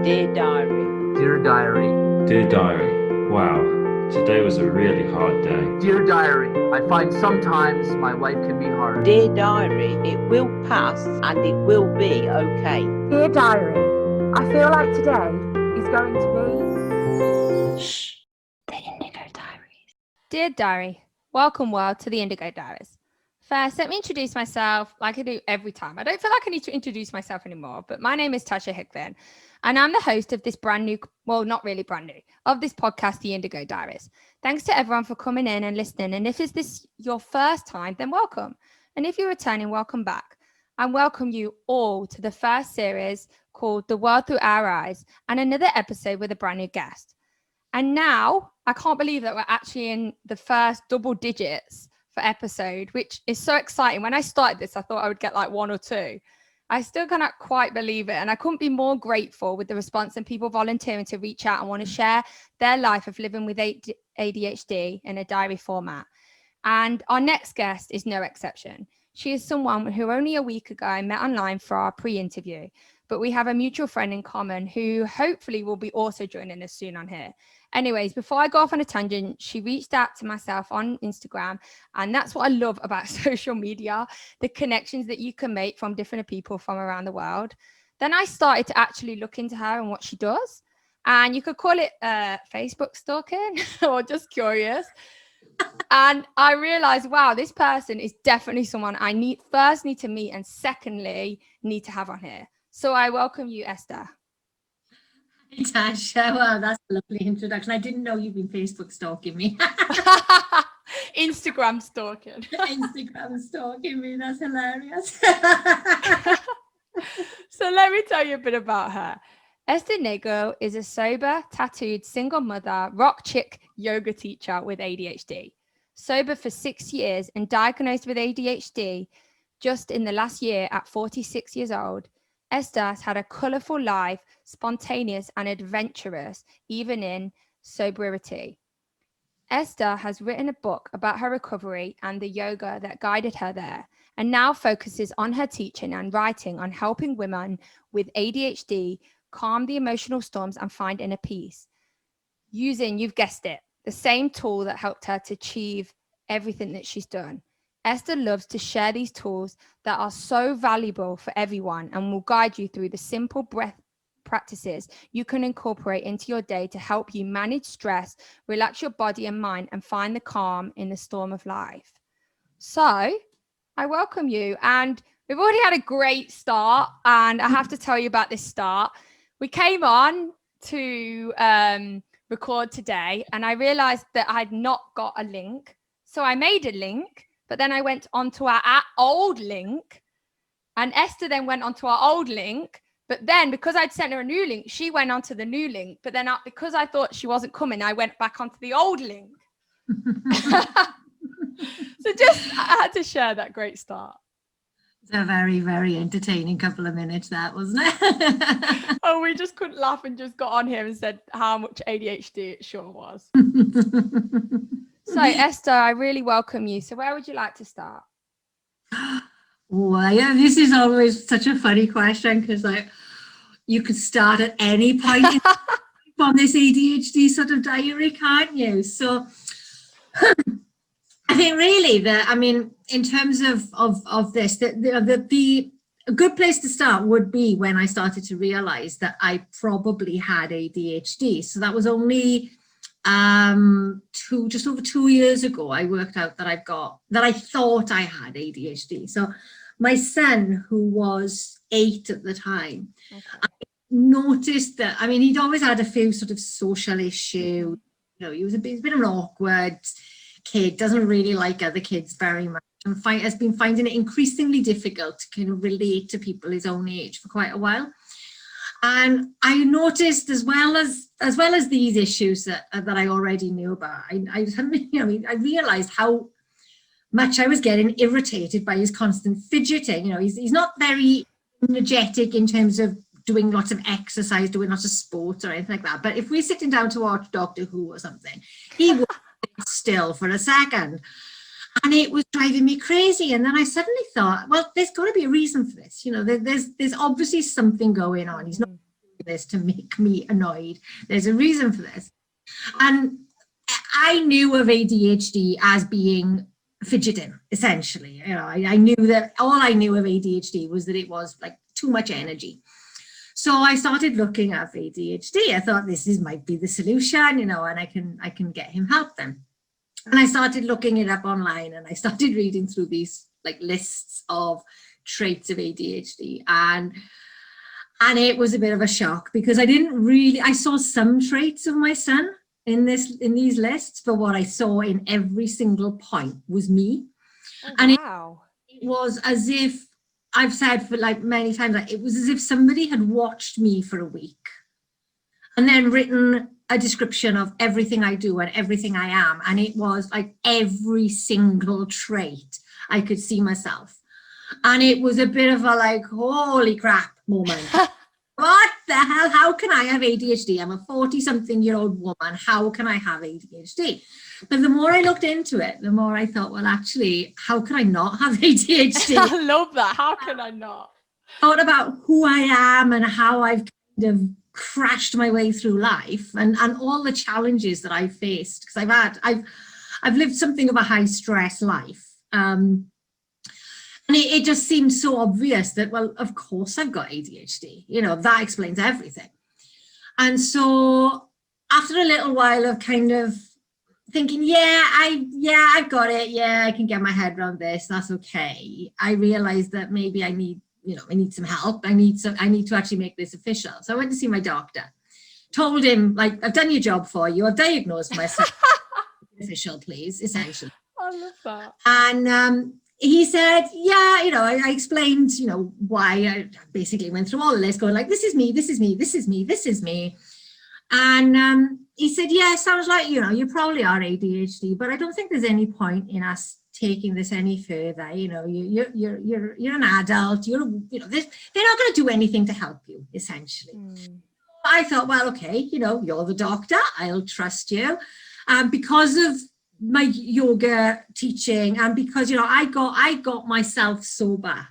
Dear Diary. Dear Diary. Dear Diary, wow, today was a really hard day. Dear Diary, I find sometimes my life can be hard. Dear Diary, it will pass and it will be okay. Dear Diary, I feel like today is going to be... Shh, the Indigo Diaries. Dear Diary, welcome world to the Indigo Diaries. First, let me introduce myself like I do every time. I don't feel like I need to introduce myself anymore, but my name is Natasha Hickling, and I'm the host of this brand new, well, not really brand new, of this podcast, The Indigo Diaries. Thanks to everyone for coming in and listening. And if is this your first time, then welcome. And if you're returning, welcome back. And welcome you all to the first series called The World Through Our Eyes, and another episode with a brand new guest. And now, I can't believe that we're actually in the first double digits for episode, which is so exciting. When I started this, I thought I would get like one or two. I still cannot quite believe it. And I couldn't be more grateful with the response and people volunteering to reach out and want to share their life of living with ADHD in a diary format. And our next guest is no exception. She is someone who only a week ago I met online for our pre-interview, but we have a mutual friend in common who hopefully will be also joining us soon on here. Anyways, before I go off on a tangent, she reached out to myself on Instagram, and that's what I love about social media, the connections that you can make from different people from around the world. Then I started to actually look into her and what she does, and you could call it Facebook stalking or just curious. And I realized, wow, this person is definitely someone I need to meet, and secondly, need to have on here. So I welcome you, Esther. Natasha, well, that's a lovely introduction. I didn't know you've been Facebook stalking me. Instagram stalking. Instagram stalking me, that's hilarious. So let me tell you a bit about her. Esther Nagle is a sober, tattooed, single mother, rock chick yoga teacher with ADHD. Sober for 6 years and diagnosed with ADHD just in the last year at 46 years old. Esther has had a colourful life, spontaneous and adventurous, even in sobriety. Esther has written a book about her recovery and the yoga that guided her there, and now focuses on her teaching and writing on helping women with ADHD calm the emotional storms and find inner peace, using, you've guessed it, the same tool that helped her to achieve everything that she's done. Esther loves to share these tools that are so valuable for everyone and will guide you through the simple breath practices you can incorporate into your day to help you manage stress, relax your body and mind, and find the calm in the storm of life. So I welcome you, and we've already had a great start, and I have to tell you about this start. We came on to record today, and I realized that I'd not got a link. So I made a link, but then I went onto our old link, and Esther then went onto our old link. But then because I'd sent her a new link, she went onto the new link. But then because I thought she wasn't coming, I went back onto the old link. So I had to share that great start. It's a very, very entertaining couple of minutes, that, wasn't it? Oh, we just couldn't laugh and just got on here and said how much ADHD it sure was. So Esther, I really welcome you. So where would you like to start? Well, yeah, this is always such a funny question, because you could start at any point on this ADHD sort of diary, can't you? So I think really in terms of this, a good place to start would be when I started to realize that I probably had ADHD. So that was only just over 2 years ago. I worked out that I thought I had ADHD. So my son, who was 8 at the time, okay, I noticed that, he'd always had a few sort of social issues. He was a bit of an awkward kid, doesn't really like other kids very much, and has been finding it increasingly difficult to kind of relate to people his own age for quite a while. And I noticed, as well as these issues that I already knew about, I realized how much I was getting irritated by his constant fidgeting. He's not very energetic in terms of doing lots of exercise, doing lots of sports or anything like that. But if we're sitting down to watch Doctor Who or something, he would sit still for a second. And it was driving me crazy. And then I suddenly thought, well, there's got to be a reason for this. There's obviously something going on. He's not this to make me annoyed. There's a reason for this. And I knew of ADHD as being fidgeting, essentially. You know, I knew that all I knew of ADHD was that it was like too much energy. So I started looking at ADHD. I thought this might be the solution, you know, and I can get him help then. And I started looking it up online, and I started reading through these like lists of traits of ADHD, and it was a bit of a shock, because I saw some traits of my son in these lists, but what I saw in every single point was me. Oh, and wow. it was as if, I've said for like many times, like, it was as if somebody had watched me for a week and then written a description of everything I do and everything I am. And it was like every single trait I could see myself. And it was a bit of a like, holy crap moment. What the hell? How can I have ADHD? I'm a 40-something-year-old woman. How can I have ADHD? But the more I looked into it, the more I thought, well, actually, how can I not have ADHD? I love that. How can I not? Thought about who I am and how I've kind of crashed my way through life, and all the challenges that I've faced, because I've lived something of a high stress life. And it just seemed so obvious that, well, of course I've got ADHD, you know, that explains everything. And so after a little while of kind of thinking, I've got it. Yeah, I can get my head around this. That's okay. I realized that maybe I need some help. I need to actually make this official. So I went to see my doctor, told him, like, I've done your job for you. I've diagnosed myself. Official, please, essentially. I love that. And he said, yeah, you know, I explained, you know, why. I basically went through all the list going like, this is me, this is me, this is me, this is me. And he said, yeah, sounds like, you know, you probably are ADHD, but I don't think there's any point in us taking this any further. You know, you're an adult, you know, they're not going to do anything to help you, essentially. I thought, well, okay, you know, you're the doctor, I'll trust you. Because of my yoga teaching, and because, you know, I got myself sober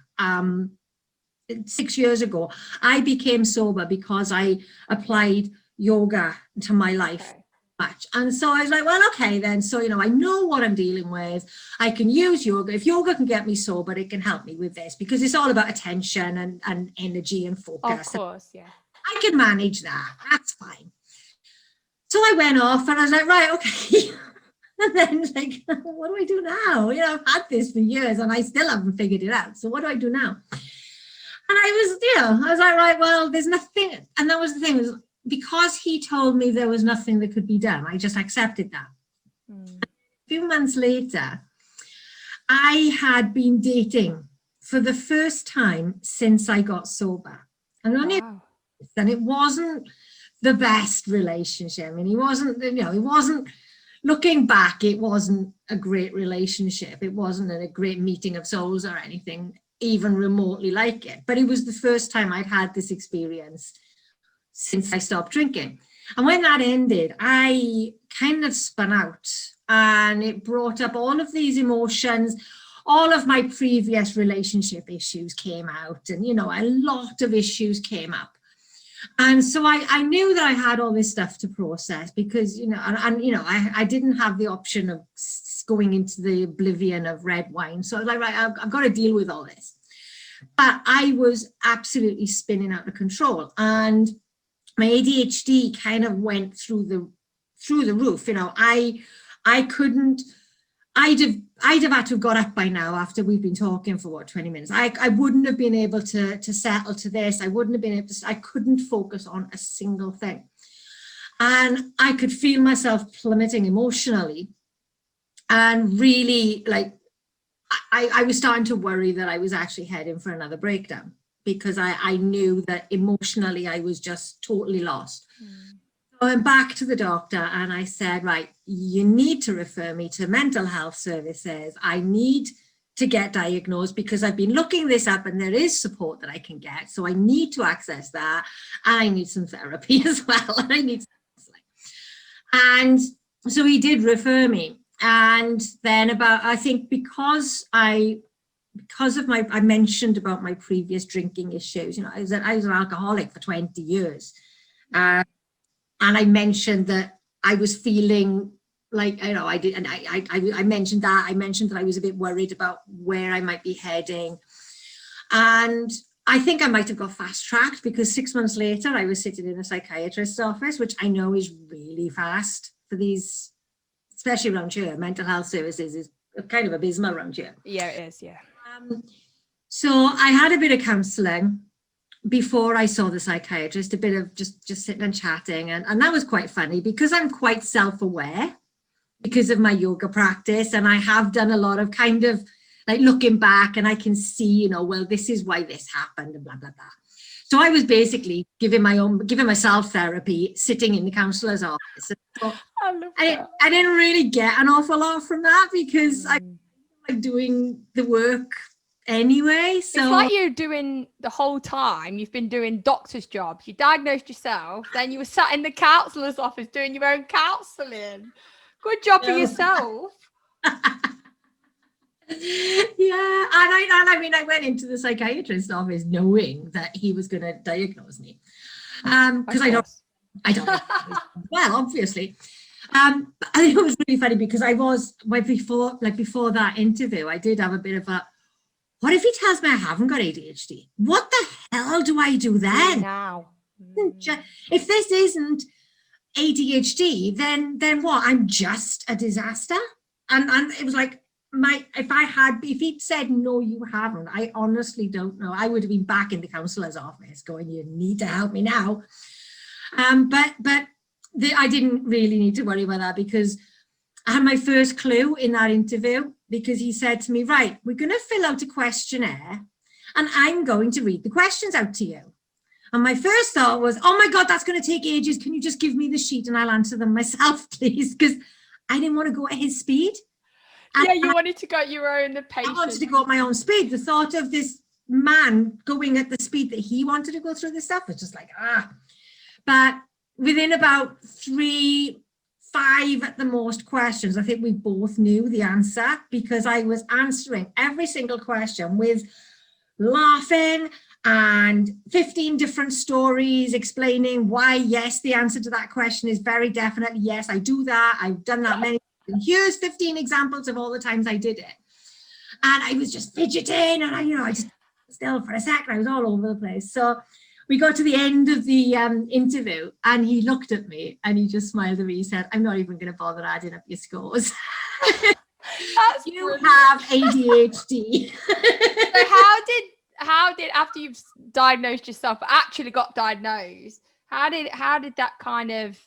6 years ago. I became sober because I applied yoga to my life much. And so I was like, well, okay then, so, you know, I know what I'm dealing with. I can use yoga. If yoga can get me sober, it can help me with this, because it's all about attention and energy and focus. Of course, yeah. I can manage that. That's fine. So I went off and I was like, right, okay. And then, like, what do I do now? You know, I've had this for years and I still haven't figured it out. So what do I do now? And I was like, right, well, there's nothing. And that was the thing, was because he told me there was nothing that could be done, I just accepted that. A few months later, I had been dating for the first time since I got sober. And it wasn't the best relationship. I mean, he wasn't, looking back, it wasn't a great relationship. It wasn't a great meeting of souls or anything even remotely like it. But it was the first time I'd had this experience since I stopped drinking. And when that ended, I kind of spun out, and it brought up all of these emotions. All of my previous relationship issues came out, and, you know, a lot of issues came up. And so I knew that I had all this stuff to process, because, you know, and you know, I didn't have the option of going into the oblivion of red wine. So I was like, right, I've got to deal with all this. But I was absolutely spinning out of control, and my ADHD kind of went through the roof. You know, I'd have had to have got up by now after we've been talking for 20 minutes. I wouldn't have been able to settle to this. I wouldn't have been able to, I couldn't focus on a single thing. And I could feel myself plummeting emotionally, and really, like, I was starting to worry that I was actually heading for another breakdown, because I knew that emotionally I was just totally lost. So I went back to the doctor and I said, right, you need to refer me to mental health services. I need to get diagnosed, because I've been looking this up and there is support that I can get. So I need to access that, and I need some therapy as well. And I need some counseling. And so he did refer me. And then I think because I because of I mentioned about my previous drinking issues. I was an alcoholic for 20 years. And I mentioned that I was feeling like, I did, and I mentioned that. I mentioned that I was a bit worried about where I might be heading. And I think I might have got fast-tracked, because 6 months later, I was sitting in a psychiatrist's office, which I know is really fast for these, especially around here. Mental health services is kind of abysmal around here. Yeah, it is, yeah. So I had a bit of counselling before I saw the psychiatrist, a bit of just sitting and chatting. And that was quite funny, because I'm quite self-aware because of my yoga practice. And I have done a lot of kind of like looking back, and I can see, well, this is why this happened and blah, blah, blah. So I was basically giving myself therapy, sitting in the counsellor's office. So I didn't really get an awful lot from that, because I'm like doing the work anyway. So it's like you're doing the whole time. You've been doing doctor's jobs. You diagnosed yourself, then you were sat in the counsellor's office doing your own counselling. Good job for yourself. Yeah, and I mean, I went into the psychiatrist's office knowing that he was going to diagnose me, because I don't know. Well, obviously. But I think it was really funny, because I was before that interview, I did have a bit of a, what if he tells me I haven't got ADHD? What the hell do I do then? Now, if this isn't ADHD, then what? I'm just a disaster. And it was like, if he'd said, no, you haven't, I honestly don't know. I would have been back in the counsellor's office going, you need to help me now. But I didn't really need to worry about that, because I had my first clue in that interview, because he said to me, right, we're going to fill out a questionnaire and I'm going to read the questions out to you. And my first thought was, oh my God, that's going to take ages. Can you just give me the sheet and I'll answer them myself, please? Because I didn't want to go at his speed. Yeah, you wanted to go at your own pace. I wanted to go at my own speed. The thought of this man going at the speed that he wanted to go through this stuff was just like, But within about 5 at the most questions, I think we both knew the answer, because I was answering every single question with laughing and 15 different stories explaining why, yes, the answer to that question is very definitely yes, I do that. I've done that many. And here's 15 examples of all the times I did it. And I was just fidgeting, and I just still for a second, I was all over the place. So we got to the end of the interview, and he looked at me and he just smiled at me. He said, I'm not even going to bother adding up your scores. You have ADHD. So how did after you've diagnosed yourself, actually got diagnosed, how did that kind of,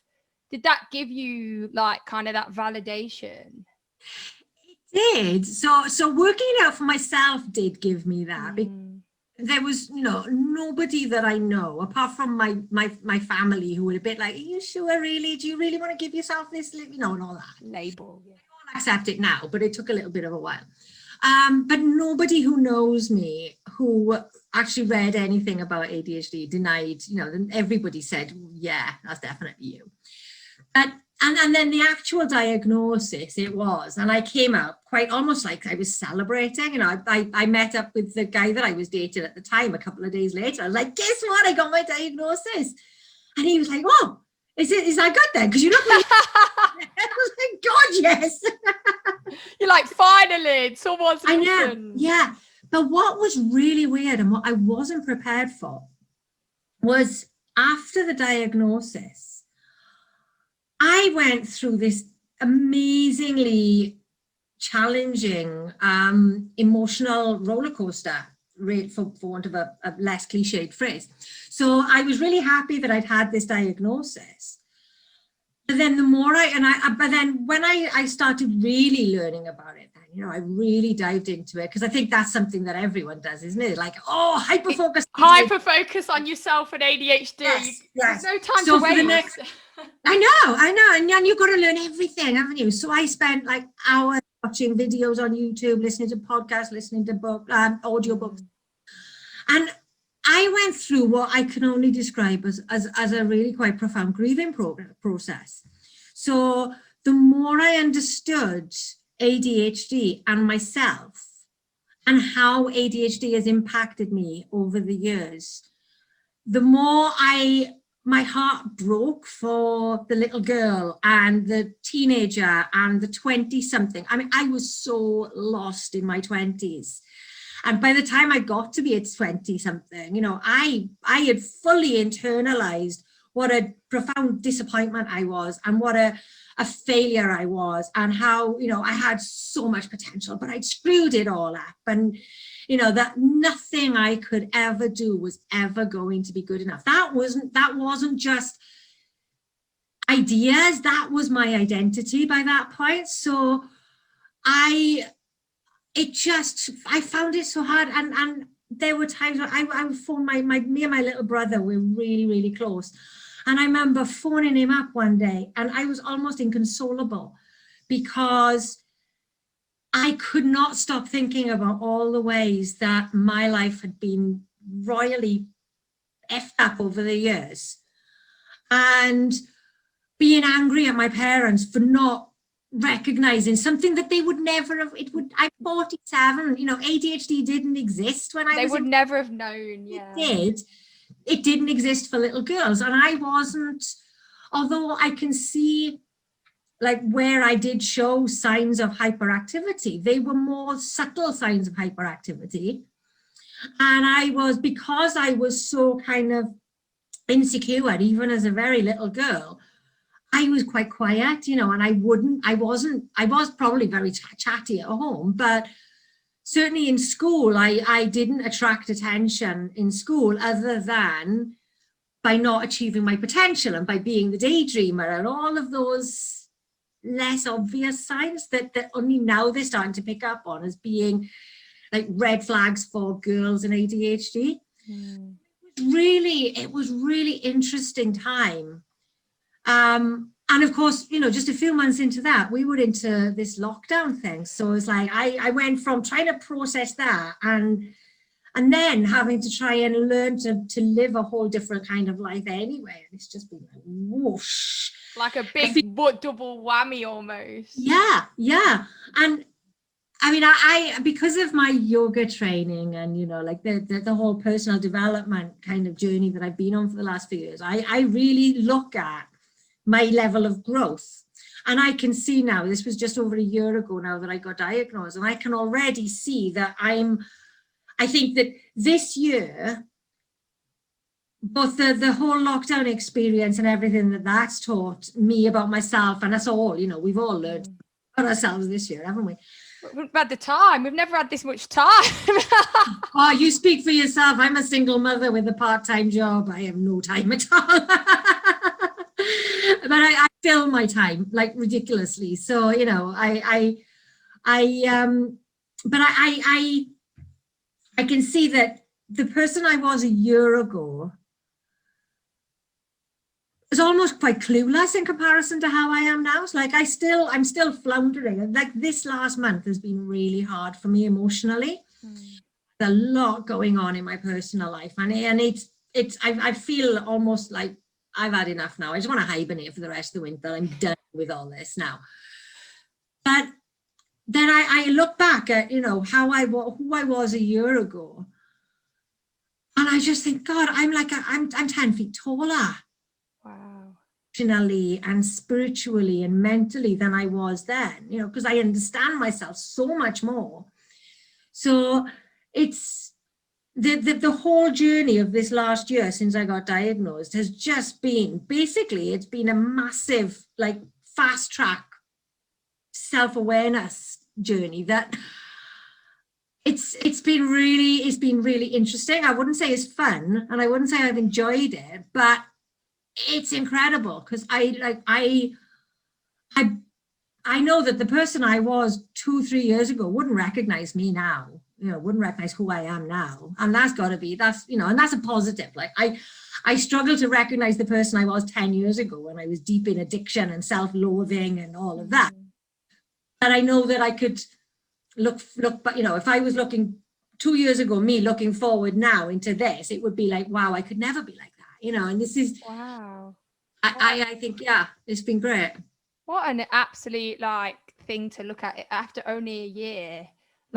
did that give you like kind of that validation? It did. So working it out for myself did give me that. There was nobody that I know apart from my family who were a bit like, are you sure, really? Do you really want to give yourself this, and all that Label? Yeah. I don't accept it now, but it took a little bit of a while. But nobody who knows me who actually read anything about ADHD denied, everybody said, yeah, that's definitely you. And then the actual diagnosis, it was, and I came out quite almost like I was celebrating. I met up with the guy that I was dating at the time a couple of days later. I was like, guess what? I got my diagnosis. And he was like, oh, is that good then? Because you look like, I was like, God, yes. You're like, finally, someone's I know, yeah. But what was really weird and what I wasn't prepared for was after the diagnosis, I went through this amazingly challenging emotional roller coaster, for want of a less cliched phrase. So I was really happy that I'd had this diagnosis. But then when I started really learning about it, I really dived into it, because I think that's something that everyone does, isn't it? Like, hyper-focus on yourself and ADHD. Yes. There's no time to waste. I know, and you've got to learn everything, haven't you? So I spent like hours watching videos on YouTube, listening to podcasts, listening to audiobooks, and I went through what I can only describe as a really quite profound grieving process. So the more I understood ADHD and myself, and how ADHD has impacted me over the years, the more my heart broke for the little girl and the teenager and the 20-something. I mean, I was so lost in my 20s. And by the time I got to be at 20-something, you know, I had fully internalized what a profound disappointment I was, and what a failure I was, and how, you know, I had so much potential, but I'd screwed it all up. And, you know, that nothing I could ever do was ever going to be good enough. That wasn't just ideas, that was my identity by that point. So I found it so hard. And there were times where I would phone me and my little brother were really, really close. And I remember phoning him up one day, and I was almost inconsolable because I could not stop thinking about all the ways that my life had been royally effed up over the years, and being angry at my parents for not recognizing something that they would never have. I'm 47, you know, ADHD didn't exist when They would never have known. Yeah. It didn't exist for little girls. And I wasn't, although I can see like where I did show signs of hyperactivity, they were more subtle signs of hyperactivity. And because I was so kind of insecure, even as a very little girl, I was quite quiet, you know, and I was probably very chatty at home, but certainly in school, I didn't attract attention in school other than by not achieving my potential and by being the daydreamer and all of those less obvious signs that only now they're starting to pick up on as being like red flags for girls and ADHD. Mm. It was really interesting time. And of course, you know, just a few months into that, we were into this lockdown thing. So it's like I went from trying to process that and then having to try and learn to live a whole different kind of life anyway. And it's just been like whoosh. Like a big double whammy almost. Yeah. And I mean, I because of my yoga training and, you know, like the whole personal development kind of journey that I've been on for the last few years, I really look at my level of growth. And I can see now, this was just over a year ago now that I got diagnosed, and I can already see that I think that this year, both the whole lockdown experience and everything that's taught me about myself and us all, you know, we've all learned about ourselves this year, haven't we? We've had the time. We've never had this much time. Oh, you speak for yourself. I'm a single mother with a part-time job. I have no time at all. But I fill my time like ridiculously. So, you know, I can see that the person I was a year ago is almost quite clueless in comparison to how I am now. It's like I'm still floundering. Like this last month has been really hard for me emotionally. There's a lot going on in my personal life, and I feel almost like I've had enough now. I just want to hibernate for the rest of the winter. I'm done with all this now. But then I look back at, you know, who I was a year ago, and I just think, God, I'm 10 feet taller. Wow. Emotionally and spiritually and mentally than I was then, you know, because I understand myself so much more. So it's the whole journey of this last year since I got diagnosed has just been, basically, it's been a massive, like, fast track self-awareness journey that it's been really interesting. I wouldn't say it's fun, and I wouldn't say I've enjoyed it, but it's incredible because I know that the person I was 2-3 years ago wouldn't recognize me now, you know, wouldn't recognize who I am now. And that's you know, and that's a positive. Like I struggle to recognize the person I was 10 years ago when I was deep in addiction and self-loathing and all of that. And I know that I could look, but you know, if I was looking 2 years ago, me looking forward now into this, it would be like, wow, I could never be like that. You know, and this is, wow. I think, yeah, it's been great. What an absolute like thing to look at after only a year.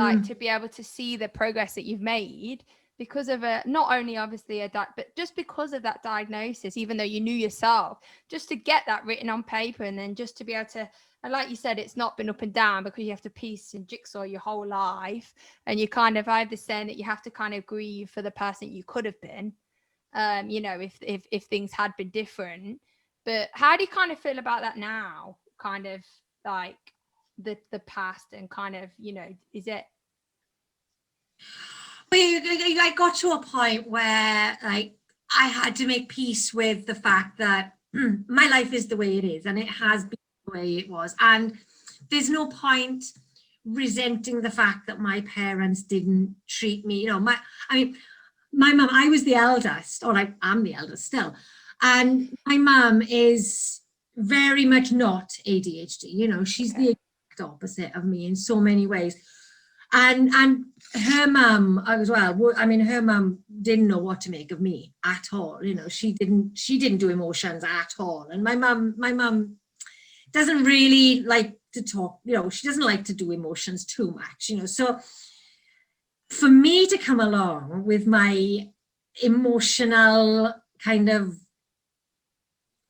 like to be able to see the progress that you've made because of not only obviously but just because of that diagnosis, even though you knew yourself, just to get that written on paper, and then just to be able to, and like you said, it's not been up and down because you have to piece and jigsaw your whole life, and you kind of either saying that you have to kind of grieve for the person you could have been, you know, if things had been different. But how do you kind of feel about that now, kind of like the past, and kind of, you know, is it? I got to a point where like I had to make peace with the fact that my life is the way it is, and it has been the way it was, and there's no point resenting the fact that my parents didn't treat me, you know, my mum, I was the eldest, or I'm the eldest still, and my mum is very much not ADHD, you know, she's the exact opposite of me in so many ways. And her mum as well, I mean, her mum didn't know what to make of me at all, you know, she didn't do emotions at all. And my mum doesn't really like to talk, you know, she doesn't like to do emotions too much, you know. So for me to come along with my emotional kind of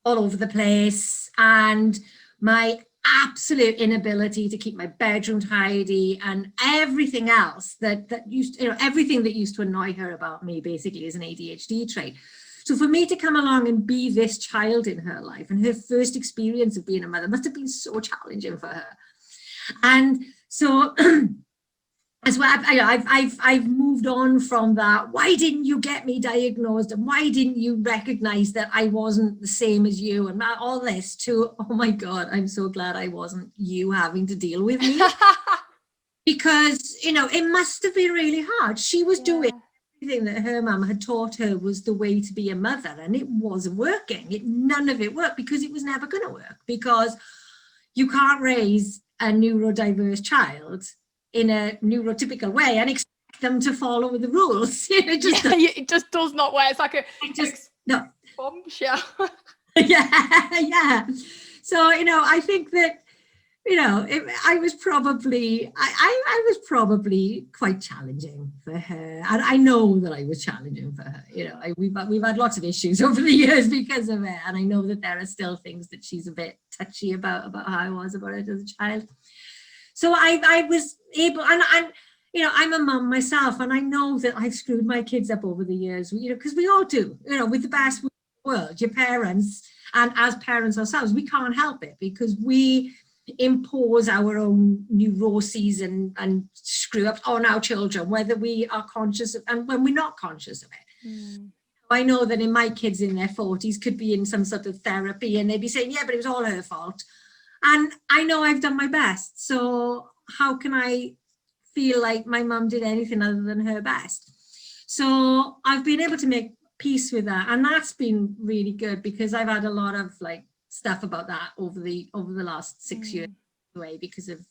all over the place, and my absolute inability to keep my bedroom tidy, and everything else that used, you know, everything that used to annoy her about me basically is an ADHD trait. So for me to come along and be this child in her life, and her first experience of being a mother must have been so challenging for her. And so as well, I've moved on from that. Why didn't you get me diagnosed? And why didn't you recognize that I wasn't the same as you? And all this to, oh my God, I'm so glad I wasn't you having to deal with me. Because, you know, it must have been really hard. She was doing everything that her mum had taught her was the way to be a mother, and it wasn't working. None of it worked, because it was never going to work, because you can't raise a neurodiverse child in a neurotypical way and expect them to follow the rules. It just does not work. It's like a bombshell. yeah. So, you know, I think that, you know, I was probably quite challenging for her, and I know that I was challenging for her. You know, we've had lots of issues over the years because of it, and I know that there are still things that she's a bit touchy about how I was about it as a child. So I was able, and you know, I'm a mum myself, and I know that I've screwed my kids up over the years, you know, because we all do, you know, with the best will in the world, your parents, and as parents ourselves, we can't help it, because we impose our own neuroses and screw ups on our children, whether we are conscious of, and when we're not conscious of it. I know that in my kids in their 40s could be in some sort of therapy, and they'd be saying, yeah, but it was all her fault. And I know I've done my best. So how can I feel like my mum did anything other than her best? So I've been able to make peace with that. And that's been really good, because I've had a lot of like stuff about that over the last 6 years away, because of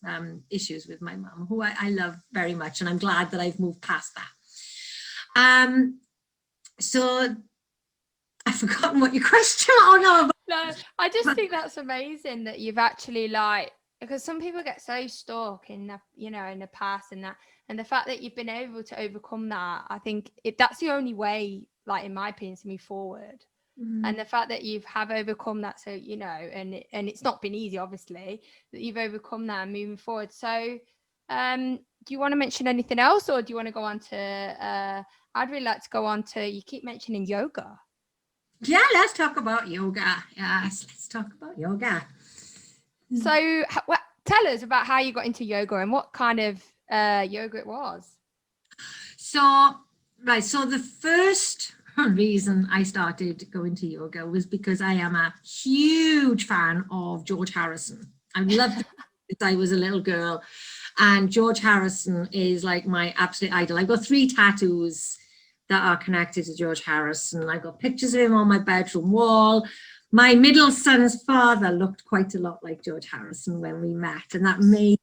issues with my mum, who I love very much. And I'm glad that I've moved past that. So I've forgotten what your question. No, I just think that's amazing that you've actually, like, because some people get so stuck in the, you know, in the past, and that, and the fact that you've been able to overcome that, I think that's the only way, like, in my opinion, to move forward. And the fact that you have overcome that, so, you know, and it's not been easy, obviously, that you've overcome that and moving forward. So do you want to mention anything else, or do you want to go on to I'd really like to go on to, you keep mentioning yoga. Yeah, let's talk about yoga. Yes, let's talk about yoga. So tell us about how you got into yoga and what kind of yoga it was. So the first reason I started going to yoga was because I am a huge fan of George Harrison. I loved him since I was a little girl, and George Harrison is like my absolute idol. I've got 3 tattoos that are connected to George Harrison. I've got pictures of him on my bedroom wall. My middle son's father looked quite a lot like George Harrison when we met, and that may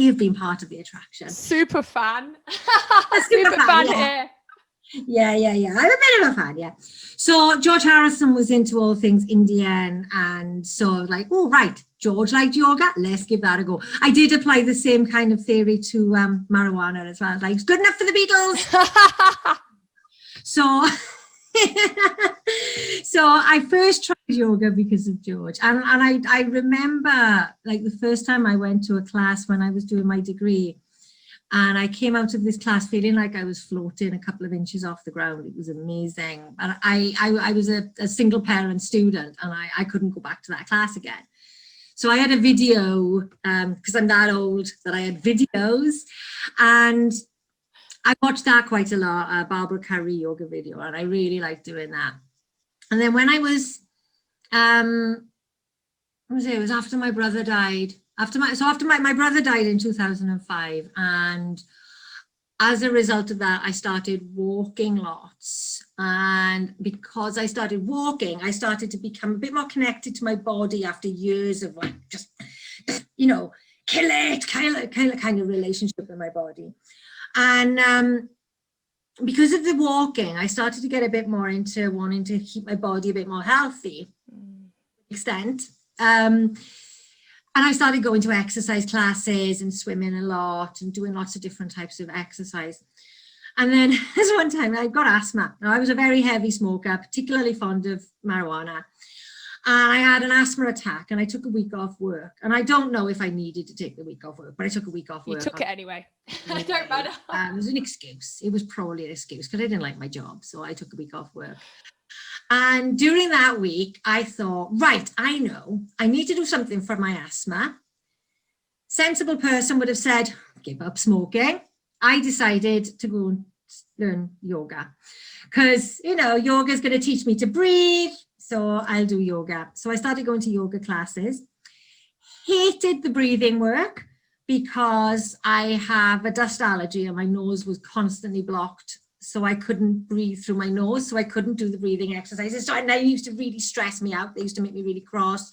have been part of the attraction. Super fan. Super fan yeah. here. Yeah. I'm a bit of a fan, yeah. So George Harrison was into all things Indian, and so like, oh right, George liked yoga, let's give that a go. I did apply the same kind of theory to marijuana as well. Like, it's good enough for the Beatles. So, so I first tried yoga because of George, and I remember like the first time I went to a class when I was doing my degree. And I came out of this class feeling like I was floating a couple of inches off the ground. It was amazing. And I was a single parent student, and I couldn't go back to that class again. So I had a video, because I'm that old that I had videos, and I watched that quite a lot, a Barbara Curry yoga video, and I really liked doing that. And then when I was, it was after my brother died. After my brother died in 2005, and as a result of that, I started walking lots. And because I started walking, I started to become a bit more connected to my body after years of like just, you know, kill it kind of relationship with my body. And because of the walking, I started to get a bit more into wanting to keep my body a bit more healthy extent. And I started going to exercise classes and swimming a lot and doing lots of different types of exercise. And then there's one time I got asthma. Now, I was a very heavy smoker, particularly fond of marijuana. And I had an asthma attack, and I took a week off work. And I don't know if I needed to take the week off work, but I took a week off work. You took it anyway. It don't matter. It was an excuse. It was probably an excuse because I didn't like my job. So I took a week off work. And during that week, I thought, right, I know, I need to do something for my asthma. Sensible person would have said, give up smoking. I decided to go and learn yoga because, you know, yoga is going to teach me to breathe. So I'll do yoga. So I started going to yoga classes. Hated the breathing work because I have a dust allergy and my nose was constantly blocked. So I couldn't breathe through my nose, so I couldn't do the breathing exercises. So they used to really stress me out. They used to make me really cross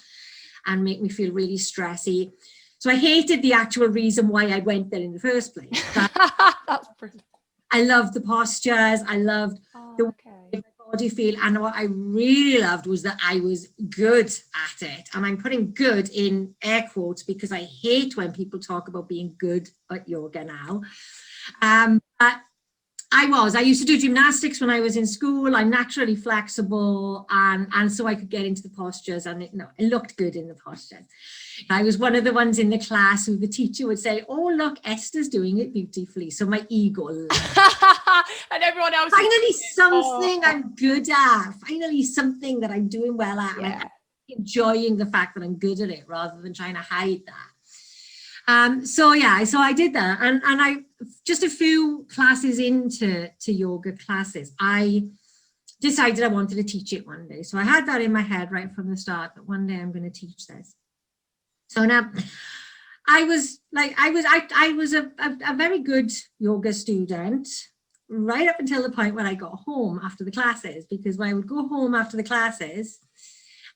and make me feel really stressy. So I hated the actual reason why I went there in the first place. That's brilliant. I loved the postures. I loved the way my body feel. And what I really loved was that I was good at it. And I'm putting good in air quotes because I hate when people talk about being good at yoga now. But I used to do gymnastics when I was in school. I'm naturally flexible, and so I could get into the postures, and it looked good in the postures. I was one of the ones in the class who the teacher would say, oh, look, Esther's doing it beautifully. So my ego and everyone else finally something I'm good at, finally something that I'm doing well at. Yeah. Like, enjoying the fact that I'm good at it rather than trying to hide that. So I did that, and I just a few classes into yoga classes, I decided I wanted to teach it one day. So I had that in my head right from the start that one day I'm going to teach this. So now I was a very good yoga student right up until the point when I got home after the classes, because when I would go home after the classes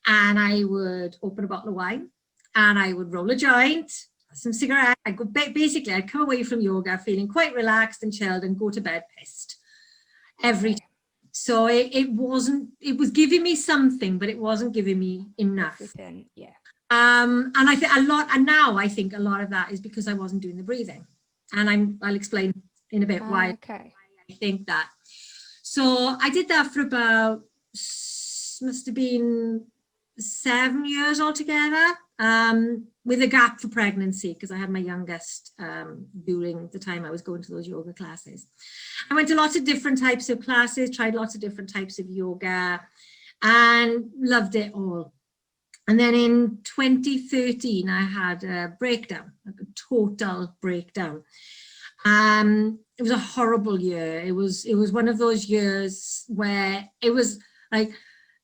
and I would open a bottle of wine and I would roll a joint, some cigarette. I'd come away from yoga feeling quite relaxed and chilled and go to bed pissed every time. So it was giving me something, but it wasn't giving me enough. Yeah. And I think I think a lot of that is because I wasn't doing the breathing, and I'll explain in a bit why I think that. So I did that for about, must have been 7 years altogether, with a gap for pregnancy because I had my youngest during the time I was going to those yoga classes. I went to lots of different types of classes, tried lots of different types of yoga, and loved it all. And then in 2013, I had a breakdown, like a total breakdown. It was a horrible year. It was one of those years where it was like,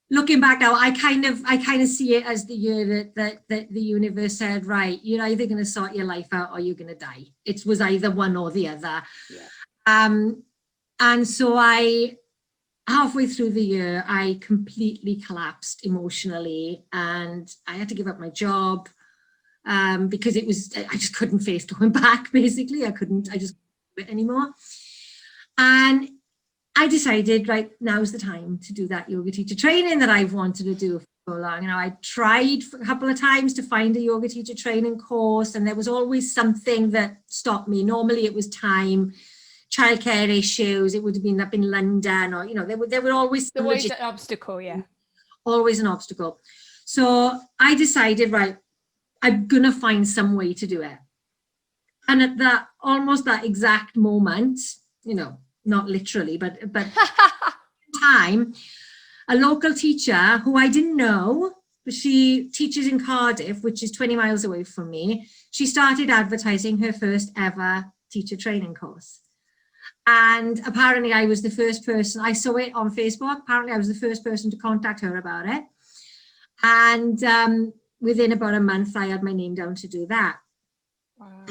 looking back now, I kind of see it as the year that the universe said, right, you're either going to sort your life out or you're going to die. It was either one or the other. Yeah. And so halfway through the year, I completely collapsed emotionally, and I had to give up my job because I just couldn't face going back. Basically, I just couldn't do it anymore. And I decided, right, now's the time to do that yoga teacher training that I've wanted to do for so long. You know, I tried a couple of times to find a yoga teacher training course, and there was always something that stopped me. Normally it was time, childcare issues. It would have been up in London, or, you know, there were always an obstacle, yeah. Always an obstacle. So I decided, right, I'm gonna find some way to do it. And at that, almost that exact moment, you know, not literally, but time, a local teacher who I didn't know, but she teaches in Cardiff, which is 20 miles away from me. She started advertising her first ever teacher training course. And apparently I was the first person, I saw it on Facebook. Apparently I was the first person to contact her about it. And within about a month, I had my name down to do that. Wow.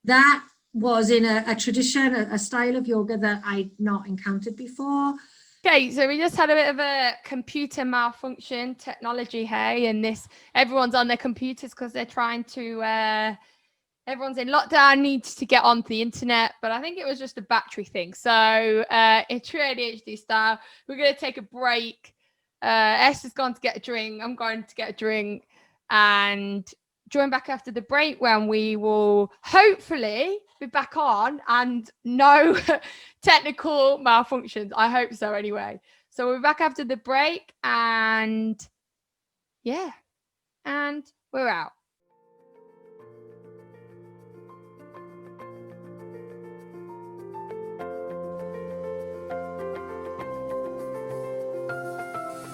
That was in a tradition, a style of yoga that I'd not encountered before. Okay, so we just had a bit of a computer malfunction, technology, hey, and everyone's on their computers because they're trying to, everyone's in lockdown, needs to get onto the internet, but I think it was just a battery thing. So it's true ADHD style. We're going to take a break. Esther's gone to get a drink. I'm going to get a drink, and join back after the break when we will hopefully be back on and no technical malfunctions. I hope so anyway. So we're back after the break, and yeah, and we're out.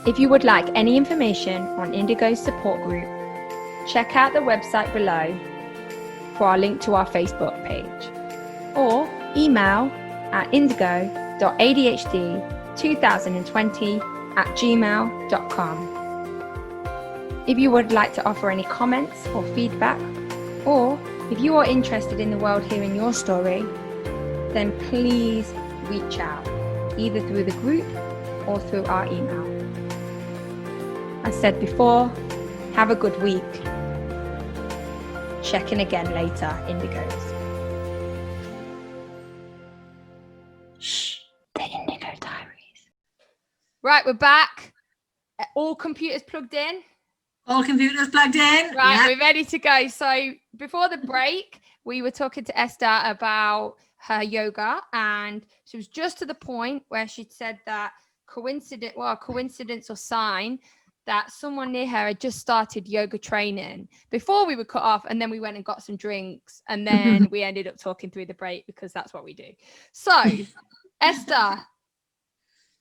If you would like any information on Indigo's support group, check out the website below for our link to our Facebook page, or email at indigo.adhd2020@gmail.com. If you would like to offer any comments or feedback, or if you are interested in the world hearing your story, then please reach out, either through the group or through our email. As said before, have a good week. Check in again later, Indigos. Shh, the Indigo Diaries. Right, we're back. All computers plugged in. All computers plugged in. Right, yeah. We're ready to go. So before the break, we were talking to Esther about her yoga, and she was just to the point where she'd said that coincidence or sign that someone near her had just started yoga training before we were cut off, and then we went and got some drinks, and then we ended up talking through the break because that's what we do. So Esther,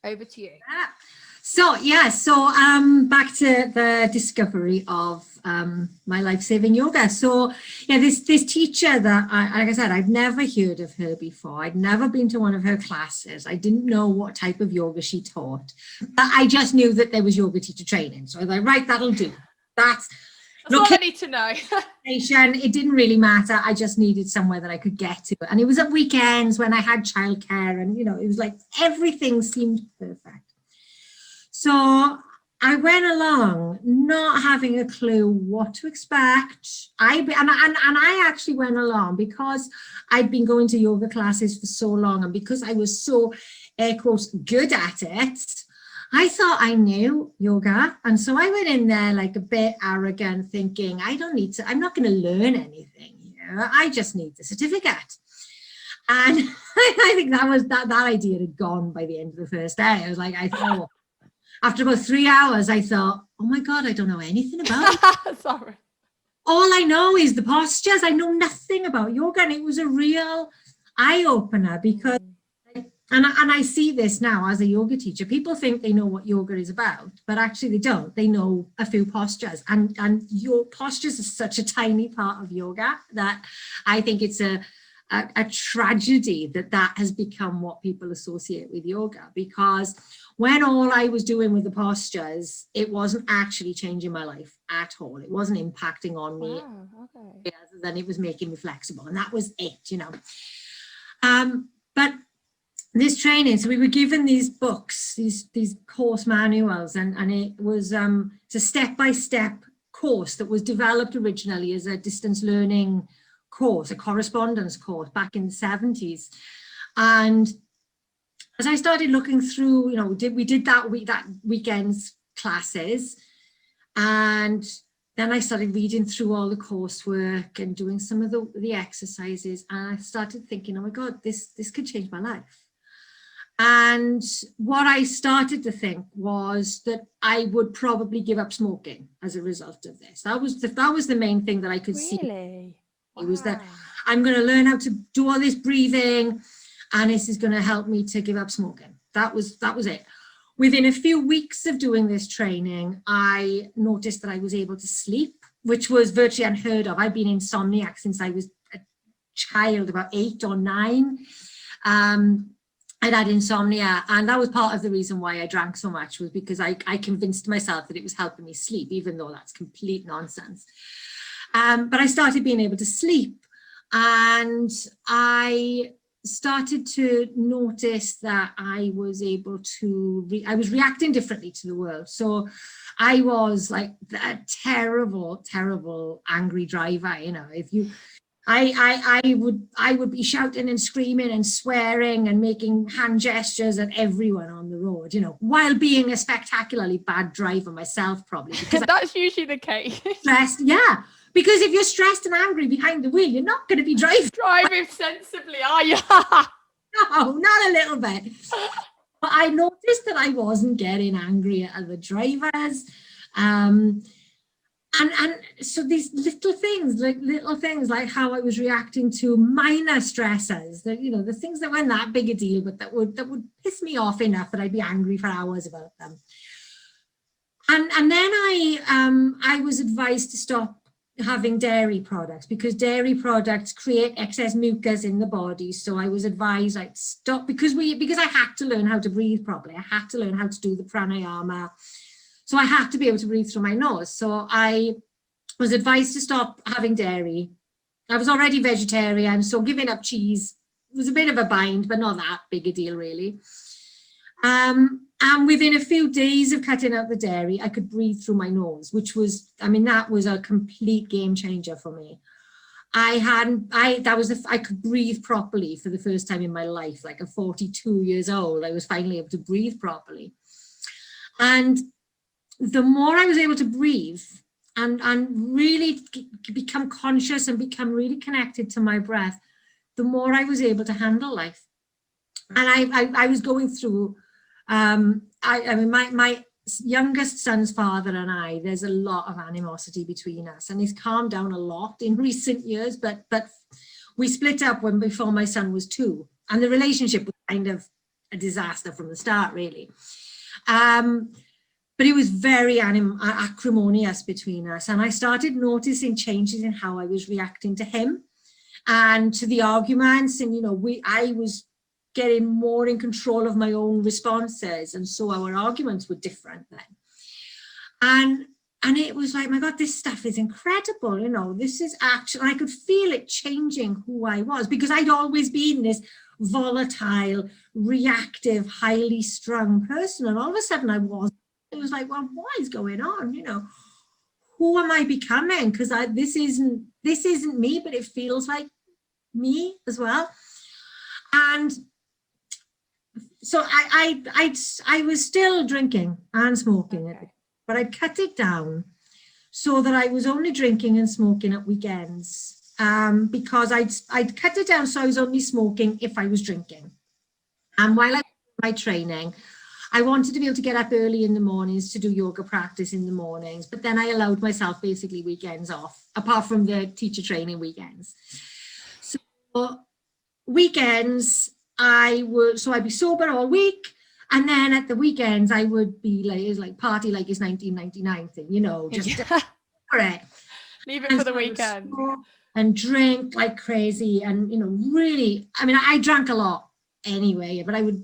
over to you. So back to the discovery of my life-saving yoga. So yeah, this teacher that like I said, I'd never heard of her before. I'd never been to one of her classes. I didn't know what type of yoga she taught. I just knew that there was yoga teacher training. So I was like, right, that'll do. That's all I need to know. It didn't really matter. I just needed somewhere that I could get to. And it was at weekends when I had childcare, and you know, it was like everything seemed perfect. So I went along not having a clue what to expect. I actually went along because I'd been going to yoga classes for so long, and because I was so, air quotes, good at it, I thought I knew yoga. And so I went in there like a bit arrogant, thinking, I'm not going to learn anything here. I just need the certificate. And I think that idea had gone by the end of the first day. I was like, after about 3 hours, I thought, oh my God, I don't know anything about it. Sorry. All I know is the postures. I know nothing about yoga. And it was a real eye-opener because, and I see this now as a yoga teacher, people think they know what yoga is about, but actually they don't. They know a few postures, and your postures is such a tiny part of yoga that I think it's a tragedy that has become what people associate with yoga, because when all I was doing with the postures, it wasn't actually changing my life at all. It wasn't impacting on me. Wow, okay. Other than it was making me flexible, and that was it, you know. But this training, so we were given these books, these course manuals, and it was it's a step-by-step course that was developed originally as a distance learning course, a correspondence course back in the 70s. And as I started looking through, we did that weekend's classes, and then I started reading through all the coursework and doing some of the exercises, and I started thinking, oh my God, this could change my life. And what I started to think was that I would probably give up smoking as a result of this. That was the main thing that I could see. Really? It was that I'm going to learn how to do all this breathing, and this is going to help me to give up smoking. That was it. Within a few weeks of doing this training, I noticed that I was able to sleep, which was virtually unheard of. I've been insomniac since I was a child, about 8 or 9. I'd had insomnia, and that was part of the reason why I drank so much, was because I convinced myself that it was helping me sleep, even though that's complete nonsense. But I started being able to sleep, and I started to notice that I was able to, I was reacting differently to the world. So I was like a terrible, terrible, angry driver. I would be shouting and screaming and swearing and making hand gestures at everyone on the road, while being a spectacularly bad driver myself, probably. Because that's usually the case. Stressed, yeah. Because if you're stressed and angry behind the wheel, you're not going to be driving sensibly, are you? No, not a little bit. But I noticed that I wasn't getting angry at other drivers. And so these little things like how I was reacting to minor stressors, that the things that weren't that big a deal, but that would piss me off enough that I'd be angry for hours about them. And then I was advised to stop having dairy products, because dairy products create excess mucus in the body. So I was advised I'd stop, because I had to learn how to breathe properly. I had to learn how to do the pranayama. So I had to be able to breathe through my nose. So I was advised to stop having dairy. I was already vegetarian, so giving up cheese was a bit of a bind, but not that big a deal, really. And within a few days of cutting out the dairy, I could breathe through my nose, which was, that was a complete game changer for me. I could breathe properly for the first time in my life. Like, at 42 years old, I was finally able to breathe properly. And the more I was able to breathe and really become conscious and become really connected to my breath, the more I was able to handle life. And I was going through, my youngest son's father and I, there's a lot of animosity between us, and he's calmed down a lot in recent years, but we split up before my son was 2, and the relationship was kind of a disaster from the start, really. But it was very acrimonious between us, and I started noticing changes in how I was reacting to him and to the arguments, and I was getting more in control of my own responses, and so our arguments were different then. And it was like, my God, this stuff is incredible. This is actually, I could feel it changing who I was, because I'd always been this volatile, reactive, highly strung person, and all of a sudden it was like, well, what is going on? Who am I becoming? Because this isn't me, but it feels like me as well. And so I was still drinking and smoking, okay, but I'd cut it down so that I was only drinking and smoking at weekends, because I'd cut it down so I was only smoking if I was drinking. And while I was doing my training, I wanted to be able to get up early in the mornings to do yoga practice in the mornings, but then I allowed myself basically weekends off, apart from the teacher training weekends. So weekends, I'd be sober all week, and then at the weekends I would be like party like it's 1999 thing, just for it. Leave it for the weekend. And drink like crazy, and really, I drank a lot anyway, but I was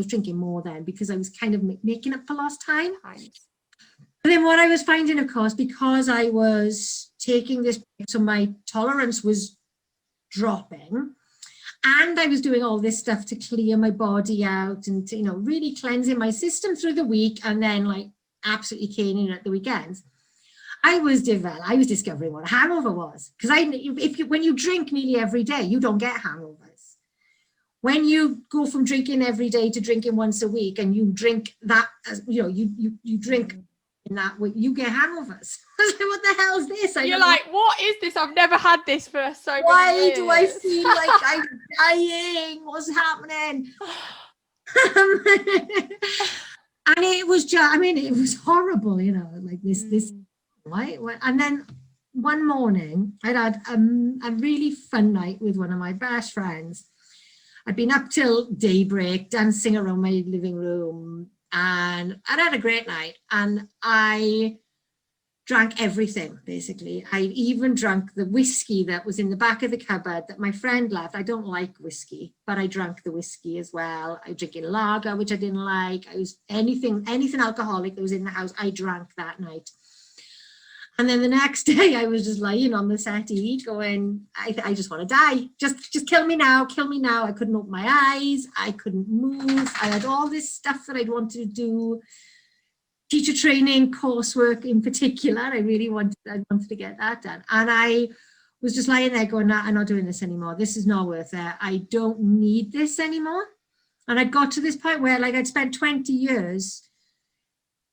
drinking more then, because I was kind of making up for lost time. But then what I was finding, of course, because I was taking this, so my tolerance was dropping, and I was doing all this stuff to clear my body out and to, really cleansing my system through the week, and then like absolutely caning at the weekends. I was discovering what a hangover was, because when you drink nearly every day, you don't get hangovers. when you go from drinking every day to drinking once a week, and you drink that, you drink in that way, you get hangovers. What the hell is this? You're like, what is this? I've never had this for so many why years. do I feel like I'm dying? What's happening? And it was just, it was horrible, like this, right? And then one morning, I'd had a really fun night with one of my best friends. I'd been up till daybreak, dancing around my living room, and I'd had a great night. And I drank everything, basically. I even drank the whiskey that was in the back of the cupboard that my friend left. I don't like whiskey, but I drank the whiskey as well. I drank lager, which I didn't like. I was anything alcoholic that was in the house, I drank that night. And then the next day I was just lying on the settee going, I just want to die. Just kill me now, kill me now. I couldn't open my eyes. I couldn't move. I had all this stuff that I'd wanted to do. Teacher training, coursework in particular. I wanted to get that done. And I was just lying there going, nah, I'm not doing this anymore. This is not worth it. I don't need this anymore. And I got to this point where I'd spent 20 years